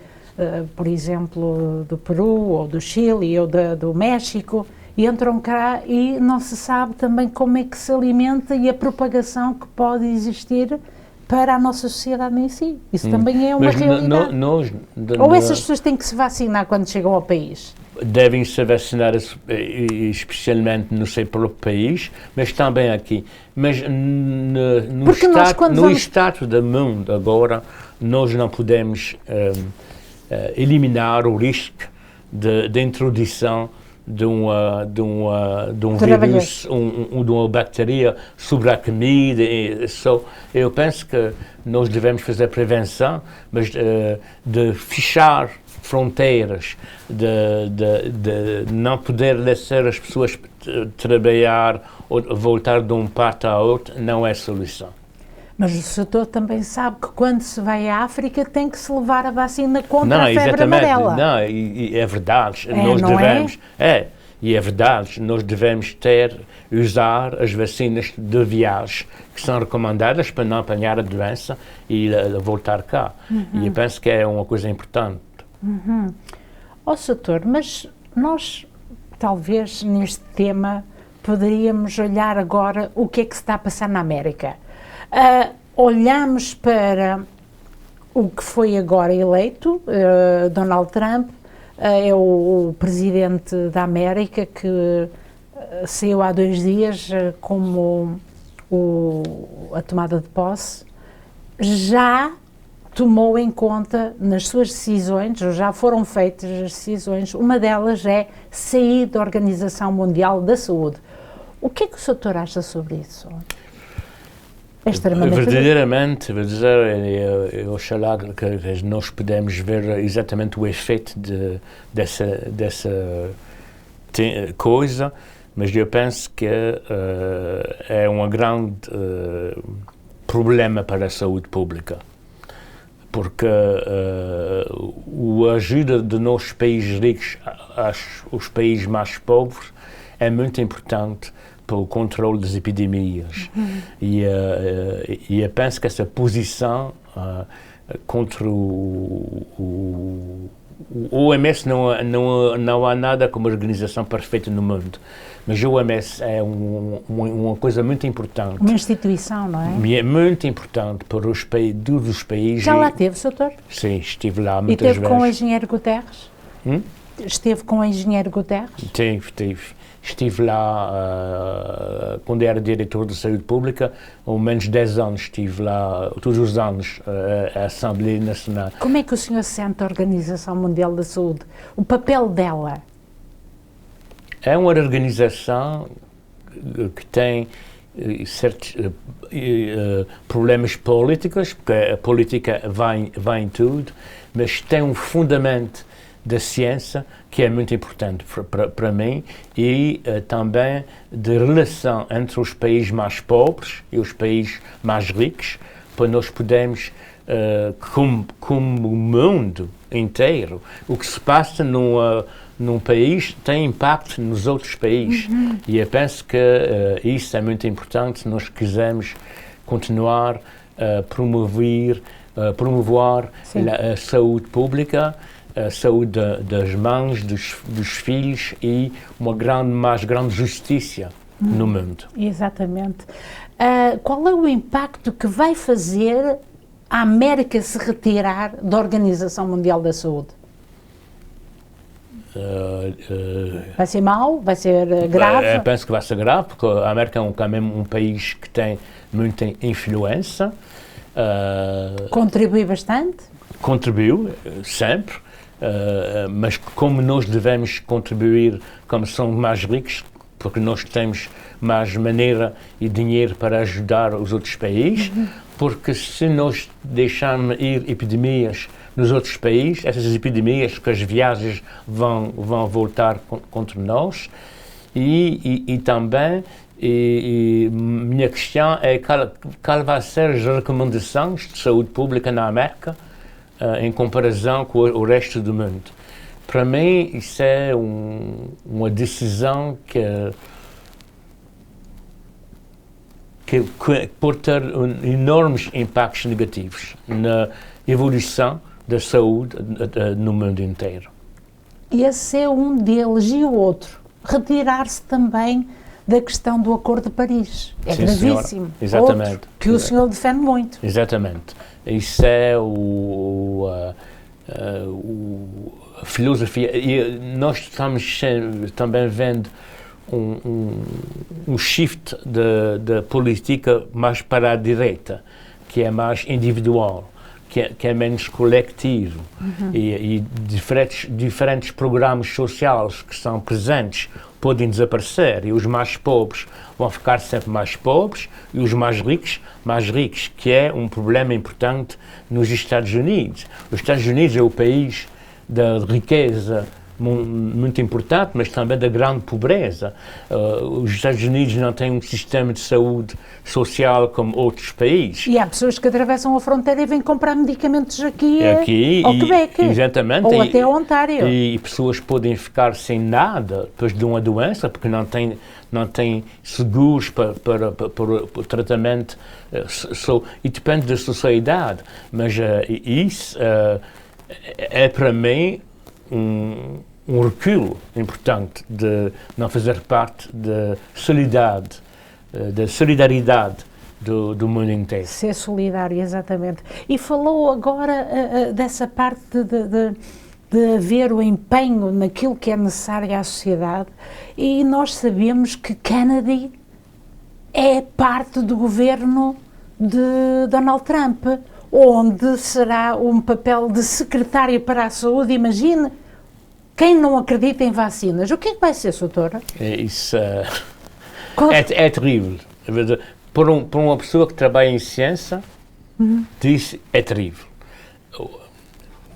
por exemplo, do Peru, ou do Chile, ou do México, e entram cá e não se sabe também como é que se alimenta e a propagação que pode existir para a nossa sociedade em si. Isso também é uma realidade. Ou essas pessoas têm que se vacinar quando chegam ao país? Devem se vacinar especialmente no seu próprio país, mas também aqui. Mas no estado do mundo agora, nós não podemos eliminar o risco de introdução de um vírus, de uma bactéria sobre a comida. Eu penso que nós devemos fazer prevenção, mas de fechar fronteiras, de não poder deixar as pessoas trabalhar ou voltar de um parte a outro, não é solução. Mas o setor também sabe que quando se vai à África tem que se levar a vacina contra a febre amarela. Não, é verdade. Nós devemos, e é verdade, nós devemos usar as vacinas de viagem que são recomendadas para não apanhar a doença e voltar cá. E eu penso que é uma coisa importante. Setor, mas nós, talvez neste tema, poderíamos olhar agora o que é que se está a passar na América. Olhamos para o que foi agora eleito, Donald Trump, é o presidente da América que saiu há 2 dias como a tomada de posse, já tomou em conta nas suas decisões, ou já foram feitas as decisões, uma delas é sair da Organização Mundial da Saúde. O que é que o doutor acha sobre isso? Verdadeiramente, vou dizer, eu acho que nós podemos ver exatamente o efeito dessa coisa, mas eu penso que é um grande problema para a saúde pública, porque a ajuda de nossos países ricos aos países mais pobres é muito importante para o controle das epidemias. E eu penso que essa posição contra o OMS não há nada como organização perfeita no mundo, mas o OMS é uma coisa muito importante. Uma instituição, não é? É muito importante para os dos países. Já lá teve, Soutor? Sim, estive lá E muitas teve vezes. com o engenheiro Guterres? Esteve com o engenheiro Guterres? Tive. Estive lá quando era diretor de saúde pública, ao menos 10 anos estive lá, todos os anos, a Assembleia Nacional. Como é que o senhor sente a Organização Mundial da Saúde? O papel dela? É uma organização que tem certos problemas políticos, porque a política vai em tudo, mas tem um fundamento da ciência que é muito importante para mim e também de relação entre os países mais pobres e os países mais ricos, para nós podermos, como o mundo inteiro, o que se passa num país tem impacto nos outros países. E eu penso que isso é muito importante se nós quisermos continuar a promover a saúde pública, a saúde das mães, dos filhos e uma mais grande justiça no mundo. Exatamente. Qual é o impacto que vai fazer a América se retirar da Organização Mundial da Saúde? Vai ser mau? Vai ser grave? Eu penso que vai ser grave, porque a América é também um país que tem muita influência. Contribui bastante? Contribuiu, sempre. Mas como nós devemos contribuir, como somos mais ricos, porque nós temos mais maneira e dinheiro para ajudar os outros países, porque se nós deixarmos ir epidemias nos outros países, essas epidemias, que as viagens vão voltar contra nós, e também minha questão é qual vai ser as recomendações de saúde pública na América em comparação com o resto do mundo. Para mim, isso é uma decisão que pode ter enormes impactos negativos na evolução da saúde no mundo inteiro. Esse é um deles. E o outro? Retirar-se também da questão do Acordo de Paris. É Sim, gravíssimo. Senhora. Exatamente. Outro que o senhor defende muito. Exatamente. Isso é a filosofia. E nós estamos também vendo um shift da política mais para a direita, que é mais individual, que é menos coletivo. E diferentes programas sociais que são presentes podem desaparecer, e os mais pobres vão ficar sempre mais pobres e os mais ricos, que é um problema importante nos Estados Unidos. Os Estados Unidos é o país da riqueza muito importante, mas também da grande pobreza. Os Estados Unidos não têm um sistema de saúde social como outros países. E há pessoas que atravessam a fronteira e vêm comprar medicamentos aqui ao Quebec. Exatamente. Ou até ao Ontário. E pessoas podem ficar sem nada depois de uma doença, porque não têm seguros para o tratamento. E depende da sociedade. Mas isso é para mim um recuo importante de não fazer parte da solidariedade do mundo inteiro. Ser solidário, exatamente. E falou agora dessa parte de haver o empenho naquilo que é necessário à sociedade, e nós sabemos que Kennedy é parte do governo de Donald Trump, onde será um papel de secretário para a saúde. Imagine, quem não acredita em vacinas, o que é que vai ser, doutora? Isso é terrível. Para uma pessoa que trabalha em ciência, diz é terrível.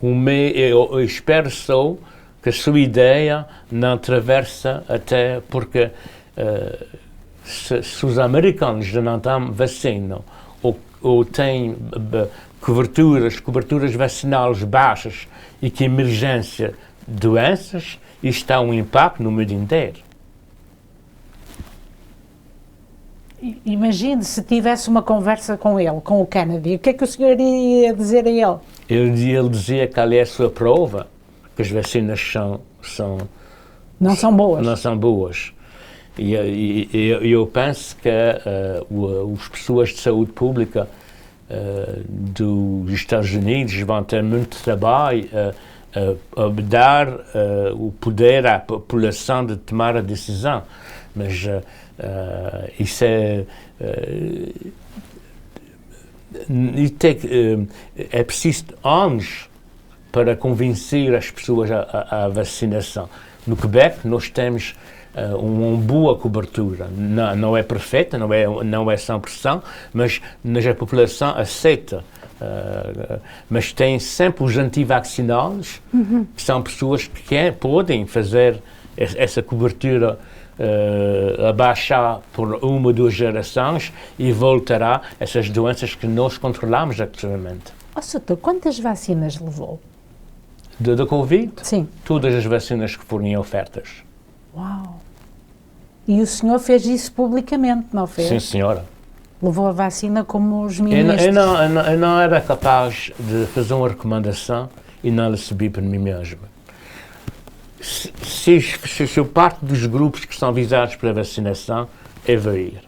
Eu espero só que a sua ideia não atravessa até, porque se os americanos não têm vacina ou têm coberturas vacinais baixas e que emergência doenças, isto está um impacto no mundo inteiro. Imagine se tivesse uma conversa com ele, com o Kennedy, o que é que o senhor ia dizer a ele? Ele dizia que ali é a sua prova, que as vacinas não são boas. Não são boas. E eu penso que as pessoas de saúde pública dos Estados Unidos vão ter muito trabalho a dar o poder à população de tomar a decisão. Mas isso é preciso anos para convencer as pessoas à vacinação. No Quebec, nós temos uma boa cobertura. Não é perfeita, não é 100%, mas a população aceita. Mas tem sempre os antivacinados, que são pessoas que podem fazer essa cobertura abaixar por 1 ou 2 gerações e voltará essas doenças que nós controlamos atualmente. Doutor, quantas vacinas levou? Da Covid? Sim. Todas as vacinas que forem ofertas. Uau! E o senhor fez isso publicamente, não fez? Sim, senhora. Levou a vacina como os ministros? Eu não era capaz de fazer uma recomendação e não recebi para mim mesmo. Se eu parte dos grupos que são visados pela vacinação, eu vou ir.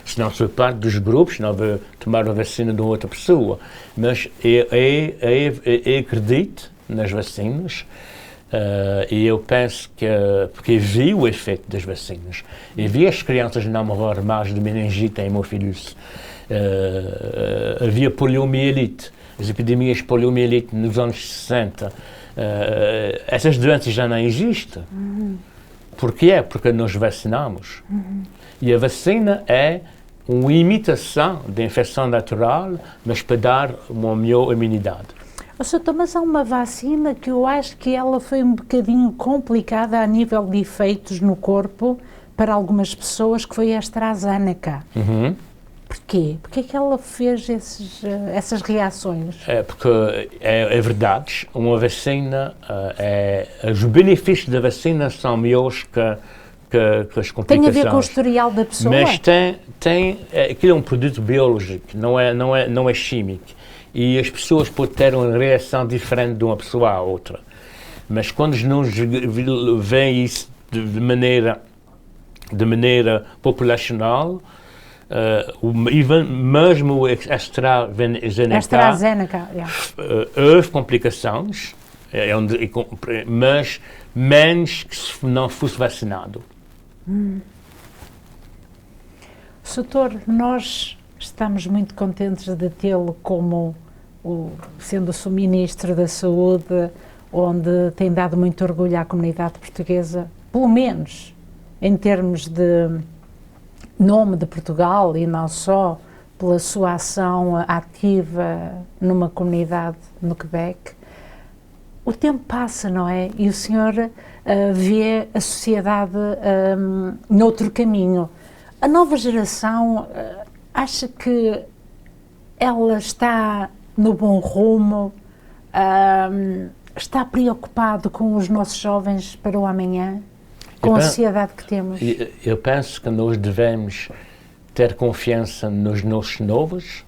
Se não sou parte dos grupos, não vou tomar a vacina de outra pessoa. Mas eu acredito nas vacinas e eu penso porque vi o efeito das vacinas. Eu vi as crianças não morrer mais de meningite e hemofilus. Havia poliomielite, as epidemias de poliomielite nos anos 60. Essas doenças já não existem. Porquê? Porque nós vacinamos. E a vacina é uma imitação da infecção natural, mas para dar uma melhor imunidade. Doutor, mas há uma vacina que eu acho que ela foi um bocadinho complicada a nível de efeitos no corpo para algumas pessoas, que foi a AstraZeneca. Porquê? Porquê é que ela fez essas reações? Porque é verdade, uma vacina, os benefícios da vacina são melhores que as complicações. Tem a ver com o historial da pessoa? Mas aquilo é um produto biológico, não é químico. E as pessoas podem ter uma reação diferente de uma pessoa à outra. Mas quando nos vem isso de maneira populacional, mesmo o AstraZeneca, houve complicações, mas menos que se não fosse vacinado. Doutor, nós estamos muito contentes de tê-lo como sendo o Ministro da Saúde, onde tem dado muito orgulho à comunidade portuguesa, pelo menos em termos de nome de Portugal e não só pela sua ação ativa numa comunidade no Quebec. O tempo passa, não é? E o senhor vê a sociedade noutro caminho. A nova geração acha que ela está no bom rumo, está preocupado com os nossos jovens para o amanhã, com a sociedade que temos? Eu penso que nós devemos ter confiança nos nossos novos,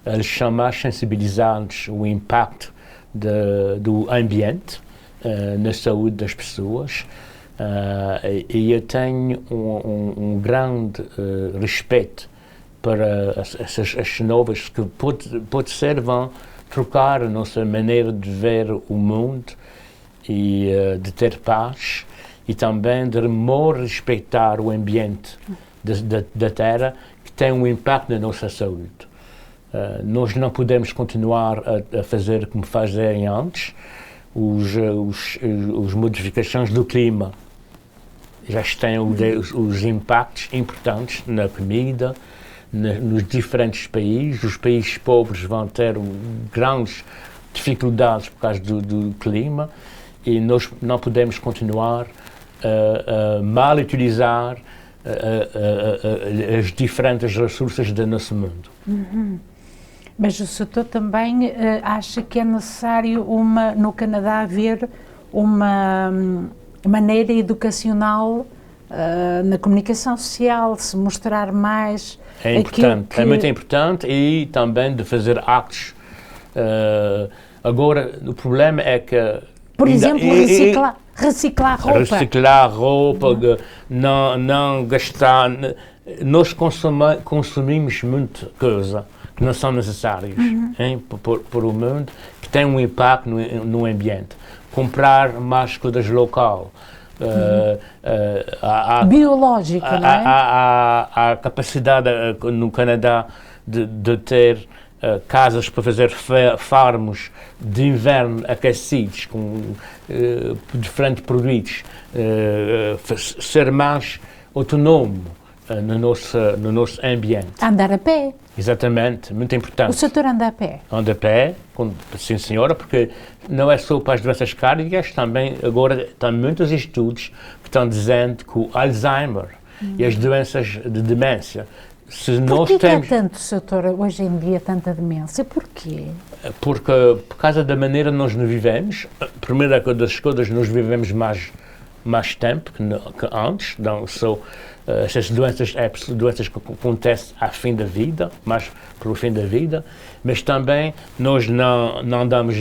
eles são mais sensibilizados ao impacto do ambiente na saúde das pessoas, e eu tenho um grande respeito para essas novas que pode ser vão trocar a nossa maneira de ver o mundo e de ter paz e também de respeitar o ambiente da Terra, que tem um impacto na nossa saúde. Nós não podemos continuar a fazer como fazem antes. As modificações do clima já têm os impactos importantes na comida, nos diferentes países. Os países pobres vão ter grandes dificuldades por causa do clima e nós não podemos continuar a mal utilizar as diferentes recursos do nosso mundo. Mas o senhor também acha que é necessário no Canadá haver uma maneira educacional na comunicação social, se mostrar mais. É importante, é muito importante, e também de fazer atos. Agora, o problema é que... Por exemplo, reciclar roupa. Reciclar roupa, não gastar... Nós consumimos muita coisa que não são necessárias para o mundo, que tem um impacto no ambiente. Comprar mais coisas local. Biológico, não é? Há capacidade no Canadá de ter casas para fazer farmos de inverno aquecidos com diferentes produtos, ser mais autónomo no nosso ambiente. Andar a pé. Exatamente, muito importante. O setor anda a pé? Anda a pé, sim senhora, porque não é só para as doenças cardíacas, também agora tem muitos estudos que estão dizendo que o Alzheimer e as doenças de demência, se nós temos... temos... Porquê é tanto, setor, hoje em dia, tanta demência? Porquê? Porque, por causa da maneira que nós vivemos, a primeira das coisas, nós vivemos mais tempo que antes, então são essas doenças que acontecem ao fim da vida, mais pelo fim da vida, mas também nós não damos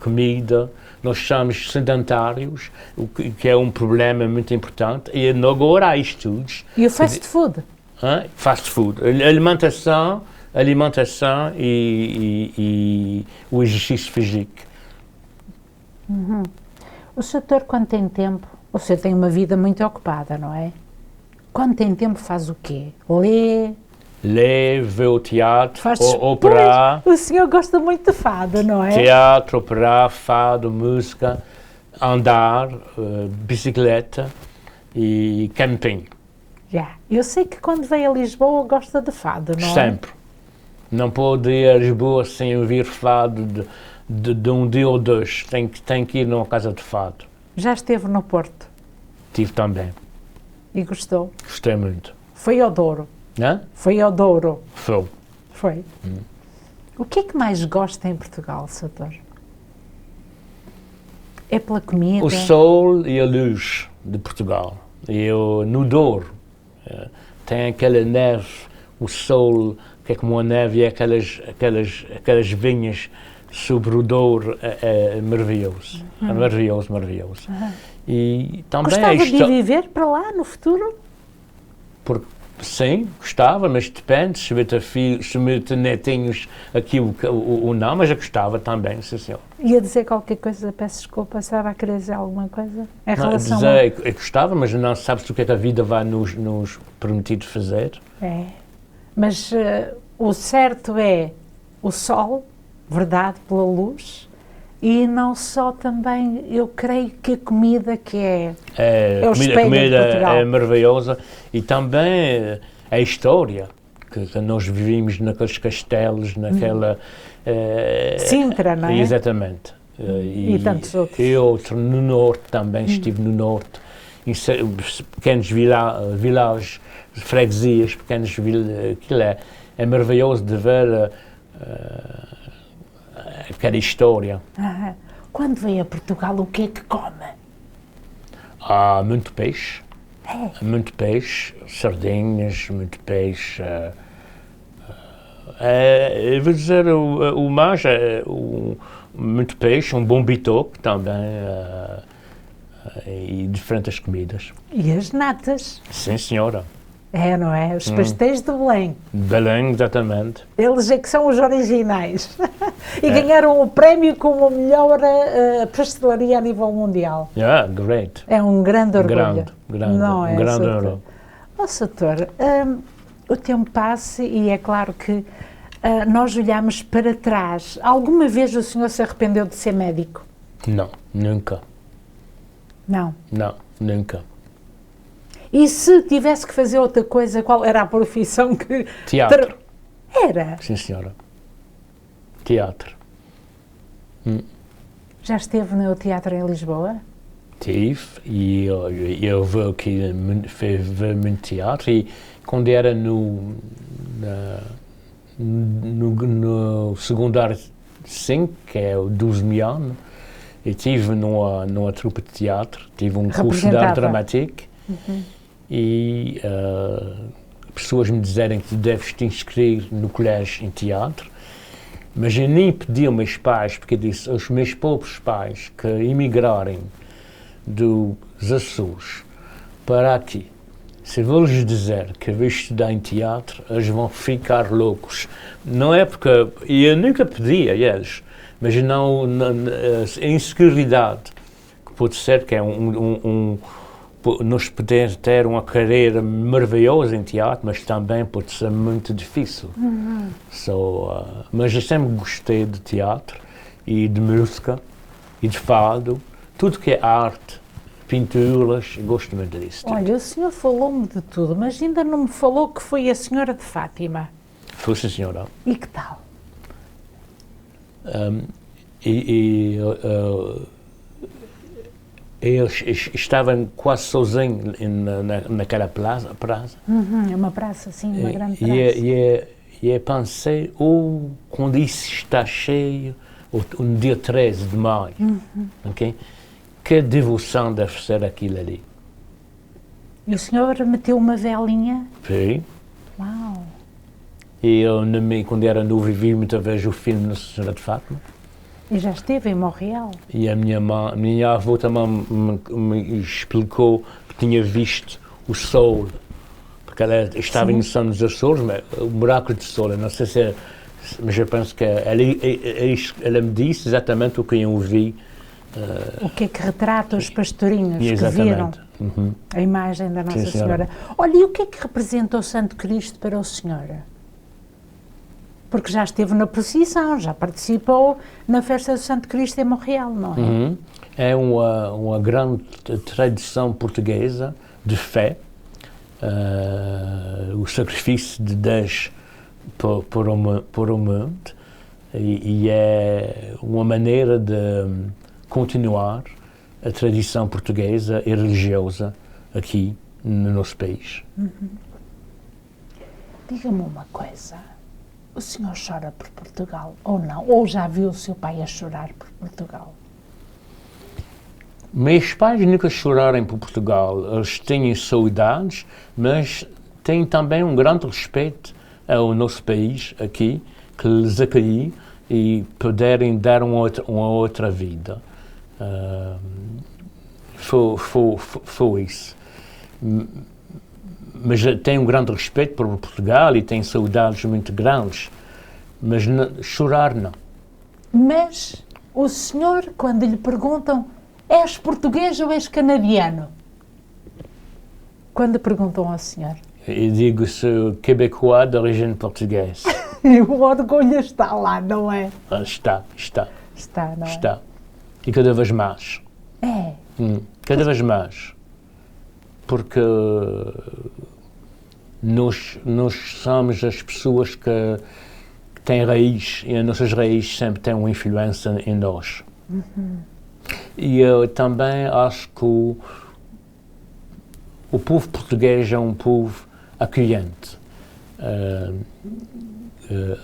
comida, nós somos sedentários, o que é um problema muito importante, e agora há estudos... E o fast food? Fast food, alimentação e o exercício físico. O setor, quando tem tempo, o senhor tem uma vida muito ocupada, não é? Quando tem tempo faz o quê? Lê, vê o teatro, operar. Pois, o senhor gosta muito de fado, não é? Teatro, operar, fado, música, andar, bicicleta e camping. Eu sei que quando vem a Lisboa gosta de fado, não é? Sempre. Não pode ir a Lisboa sem ouvir fado de um dia ou dois. Tem que ir numa casa de fado. Já esteve no Porto? Estive também. E gostou? Gostei muito. Foi ao Douro? Foi ao Douro? Foi. O que é que mais gosta em Portugal, Soutor? É pela comida? O sol e a luz de Portugal. No Douro tem aquela neve, o sol, que é como a neve, e aquelas vinhas sobre o Douro, é maravilhoso. É maravilhoso. E também gostava de viver para lá no futuro? Sim, gostava, mas depende, se me ter netinhos aqui ou não, mas eu gostava também, sim senhor. Ia dizer qualquer coisa, peço desculpa, estava a querer dizer alguma coisa em relação eu gostava, mas não sabes o que é que a vida vai nos permitir fazer. Mas o certo é o sol, verdade, pela luz, e não só também, eu creio que a comida que é o espelho de Portugal. É maravilhosa, e também a história que nós vivimos naqueles castelos, naquela... Sintra, não é? Exatamente. E tantos outros. Eu no norte também, estive no norte, em pequenos vilagens, freguesias, pequenas vilas, aquilo é maravilhoso de ver aquela história. Quando vem a Portugal, o que é que come? Há muito peixe. Muito peixe, sardinhas, muito peixe. Eu vou dizer, o mais muito peixe, um bom bitoque também, e diferentes comidas. E as natas? Sim, senhora. Não é? Os pastéis de Belém. Belém, exatamente. Eles é que são os originais. E ganharam o prémio como a melhor pastelaria a nível mundial. Great. É um grande orgulho. Não é, grande orgulho. Soutor, o tempo passa e é claro que nós olhamos para trás. Alguma vez o senhor se arrependeu de ser médico? Não, nunca. Não, nunca. E se tivesse que fazer outra coisa, qual era a profissão que... Teatro. Era? Sim, senhora. Teatro. Já esteve no teatro em Lisboa? Tive, e eu vou aqui ver muito teatro, e quando era no secundário 5, que é o 12 anos, eu estive numa trupe de teatro, tive um curso de arte dramática, e pessoas me dizerem que tu deves te inscrever no colégio em teatro, mas eu nem pedi aos meus pais, porque eu disse aos meus próprios pais que emigrarem dos Açores para aqui, se eu vou-lhes dizer que eu vou estudar em teatro, eles vão ficar loucos. Não é porque eu nunca pedi a eles, mas não a inseguridade, que pode ser que é nós podemos ter uma carreira maravilhosa em teatro, mas também pode ser muito difícil. Mas eu sempre gostei de teatro e de música e de fado, tudo que é arte, pinturas, gosto muito disso. Olha, o senhor falou-me de tudo, mas ainda não me falou que foi a Senhora de Fátima. Foi, sim, senhora. E que tal? Eles estavam quase sozinhos naquela praça. É uma praça, sim, uma grande praça. E eu pensei, quando isso está cheio, no dia 13 de maio, okay? Que devoção deve ser aquilo ali. E o senhor meteu uma velinha? Sim. Uau! E eu, quando era novo, vi muitas vezes o filme Nossa Senhora de Fátima. E já esteve em Montreal? E a minha avó também me explicou que tinha visto o sol, porque ela estava em São dos Açores, mas o buraco de sol, não sei se é, mas eu penso que ela me disse exatamente o que eu ouvi. O que é que retrata os pastorinhos que viram a imagem da Nossa Senhora? Olha, e o que é que representa o Santo Cristo para o senhor? Porque já esteve na procissão, já participou na festa do Santo Cristo em Montreal, não é? É uma grande tradição portuguesa de fé, o sacrifício de Deus por o mundo, e é uma maneira de continuar a tradição portuguesa e religiosa aqui no nosso país. Diga-me uma coisa, o senhor chora por Portugal ou não? Ou já viu o seu pai a chorar por Portugal? Meus pais nunca choraram por Portugal, eles têm saudades, mas têm também um grande respeito ao nosso país aqui, que lhes acolhe e poderem dar uma outra vida. Foi isso. Mas tem um grande respeito por Portugal e tem saudades muito grandes, mas chorar não. Mas o senhor, quando lhe perguntam, és português ou és canadiano? Quando perguntam ao senhor? Eu digo, sou québécois de origem portuguesa. O orgulho está lá, não é? Está, não é? Está. E cada vez mais. É? Cada vez mais. Porque nós somos as pessoas que têm raiz, e as nossas raízes sempre têm uma influência em nós. E eu também acho que o povo português é um povo acolhente.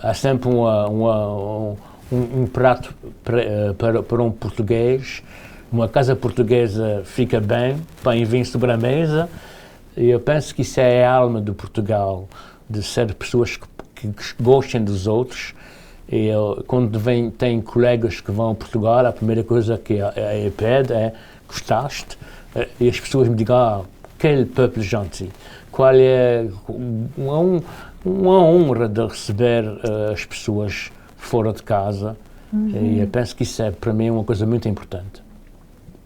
Há sempre um prato para um português. Uma casa portuguesa fica bem, põe vinho sobre a mesa, e eu penso que isso é a alma de Portugal, de ser pessoas que gostem dos outros. E quando tem colegas que vão a Portugal, a primeira coisa que eu peço é: gostaste? E as pessoas me digam: quel peuple gentil. Qual é uma honra de receber as pessoas fora de casa. E eu penso que isso é, para mim, uma coisa muito importante.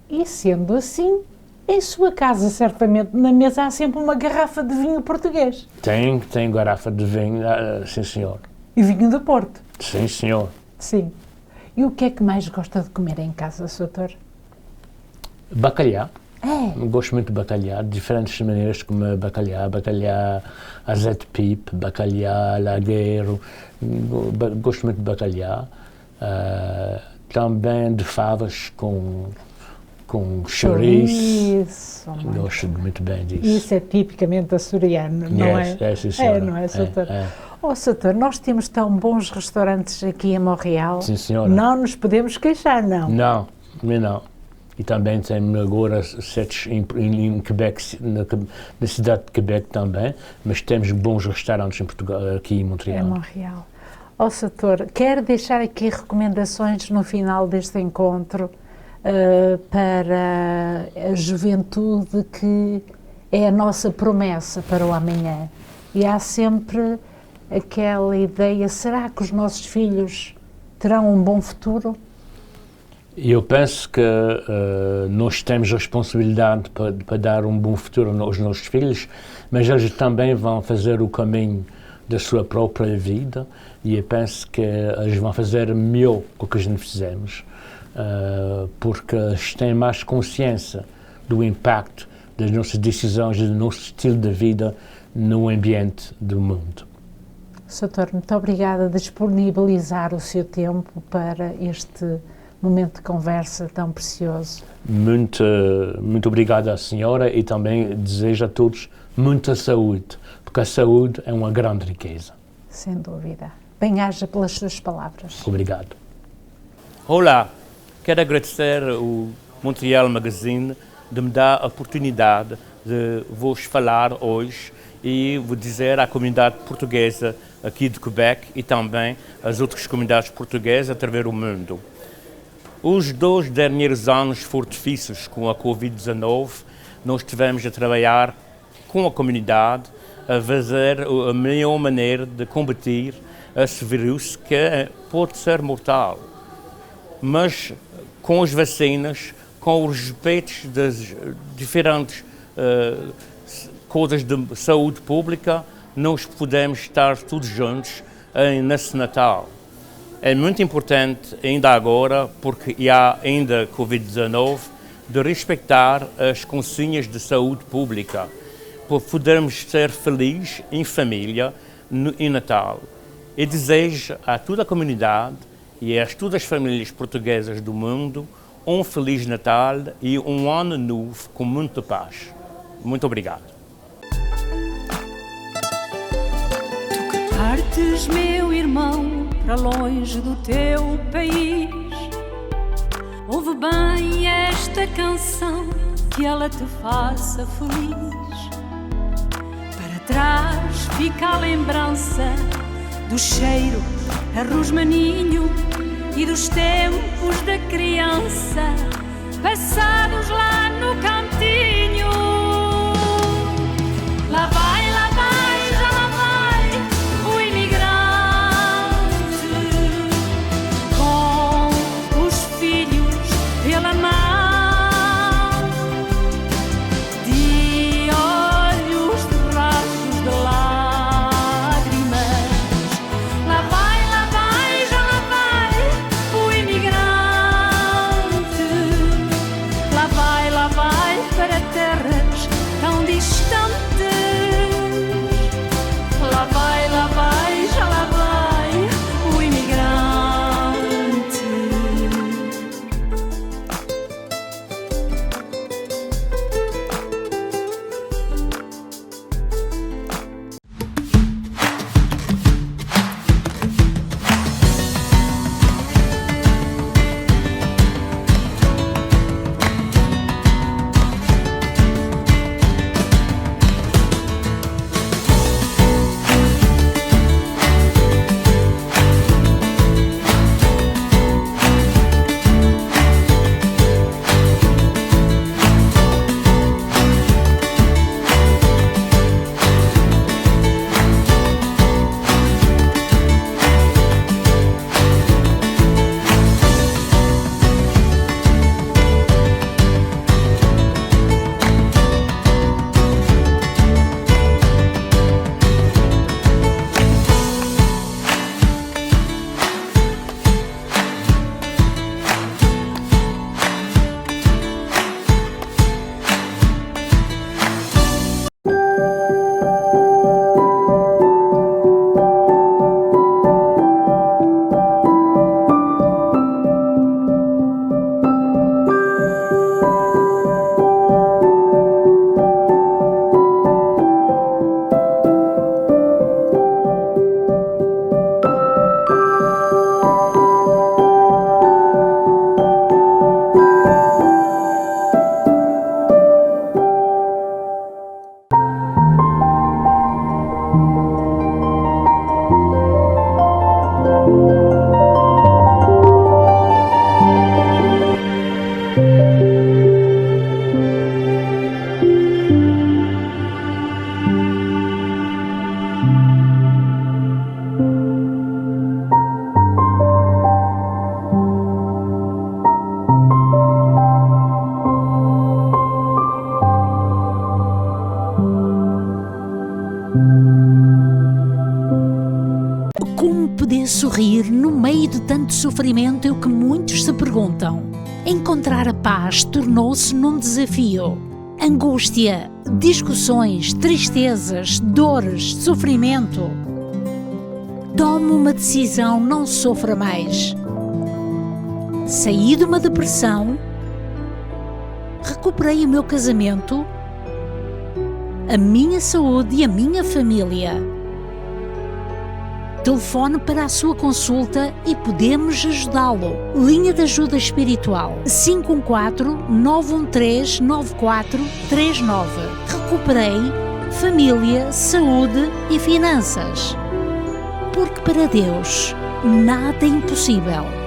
E sendo assim, em sua casa, certamente, na mesa há sempre uma garrafa de vinho português. Tem garrafa de vinho, sim senhor. E vinho do Porto? Sim senhor. Sim. E o que é que mais gosta de comer em casa, Sr. Doutor? Bacalhau. É? Gosto muito de bacalhau, de diferentes maneiras de comer bacalhau azeite pipe, bacalhau lagueiro, gosto muito de bacalhau. Também de favas com chouriço. Gosto muito bem disso. Isso é tipicamente açoriano, não é? É, sim, senhora. Não é, Soutor? Oh, Soutor, nós temos tão bons restaurantes aqui em Montreal. Sim, senhora. Não nos podemos queixar, não? Não. E também tem agora setes em Quebec, na cidade de Quebec também, mas temos bons restaurantes em Portugal, aqui em Montreal. Em Montreal. Ó, Soutor, quero deixar aqui recomendações no final deste encontro para a juventude que é a nossa promessa para o amanhã. E há sempre aquela ideia, será que os nossos filhos terão um bom futuro? Eu penso que nós temos responsabilidade para dar um bom futuro aos nossos filhos, mas eles também vão fazer o caminho da sua própria vida e eu penso que eles vão fazer melhor do que a gente fizemos, porque eles têm mais consciência do impacto das nossas decisões e do nosso estilo de vida no ambiente do mundo. Soutor, muito obrigada de disponibilizar o seu tempo para este momento de conversa tão precioso. Muito obrigado à senhora e também desejo a todos muita saúde, porque a saúde é uma grande riqueza. Sem dúvida. Bem-aja pelas suas palavras. Obrigado. Olá, quero agradecer ao Montreal Magazine de me dar a oportunidade de vos falar hoje e vou dizer à comunidade portuguesa aqui de Quebec e também às outras comunidades portuguesas através do mundo. Os 2 primeiros anos foram difíceis com a Covid-19. Nós tivemos a trabalhar com a comunidade a fazer a melhor maneira de combater esse vírus que pode ser mortal. Mas com as vacinas, com os respeitos das diferentes coisas de saúde pública, nós podemos estar todos juntos nesse Natal. É muito importante, ainda agora, porque há ainda Covid-19, de respeitar as consignas de saúde pública, para podermos ser felizes em família em Natal. E desejo a toda a comunidade e a todas as famílias portuguesas do mundo um Feliz Natal e um ano novo com muita paz. Muito obrigado. Tu que partes, meu irmão, para longe do teu país, ouve bem esta canção, que ela te faça feliz. Para trás fica a lembrança do cheiro a rosmaninho e dos tempos da criança passados lá no cantinho. Lá vai, já lá vai o imigrante com os filhos pela mão, de olhos de rastros de lágrimas. Lá vai, já lá vai o imigrante. Lá vai Sorrir no meio de tanto sofrimento é o que muitos se perguntam. Encontrar a paz tornou-se num desafio. Angústia, discussões, tristezas, dores, sofrimento. Tome uma decisão, não sofra mais. Saí de uma depressão, recuperei o meu casamento, a minha saúde e a minha família. Telefone para a sua consulta e podemos ajudá-lo. Linha de ajuda espiritual 514-913-9439. Recuperei família, saúde e finanças. Porque para Deus nada é impossível.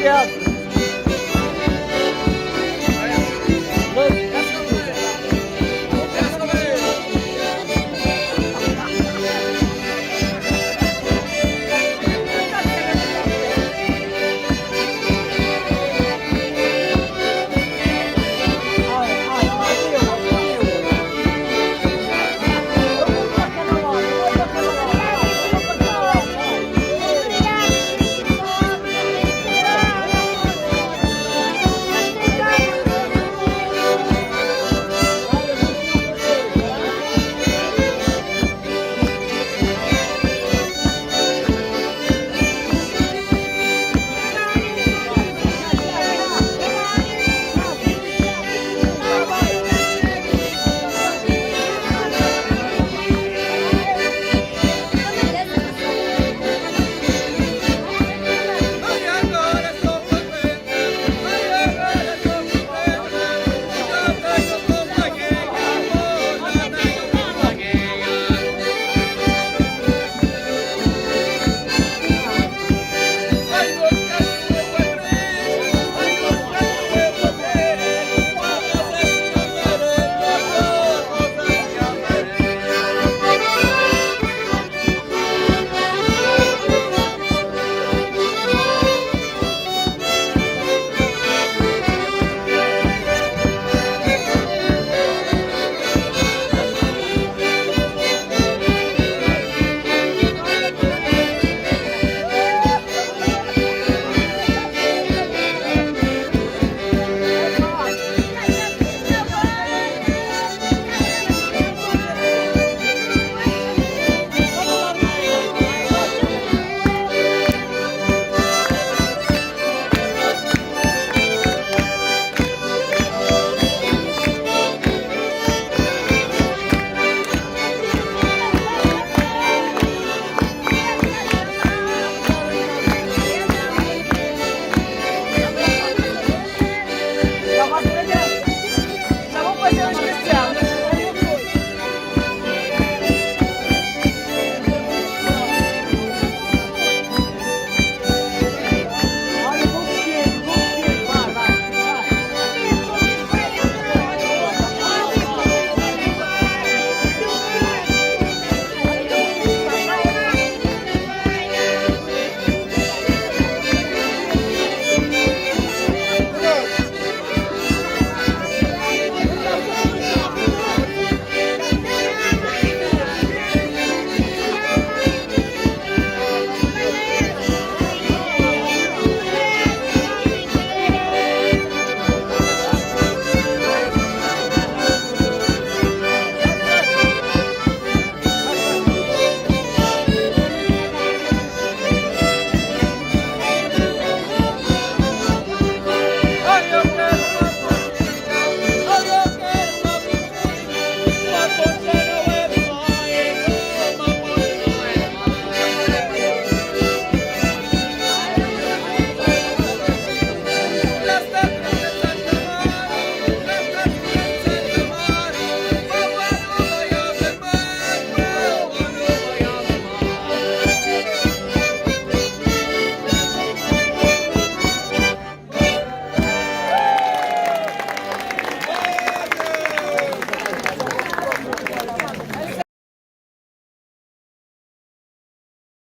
Obrigado.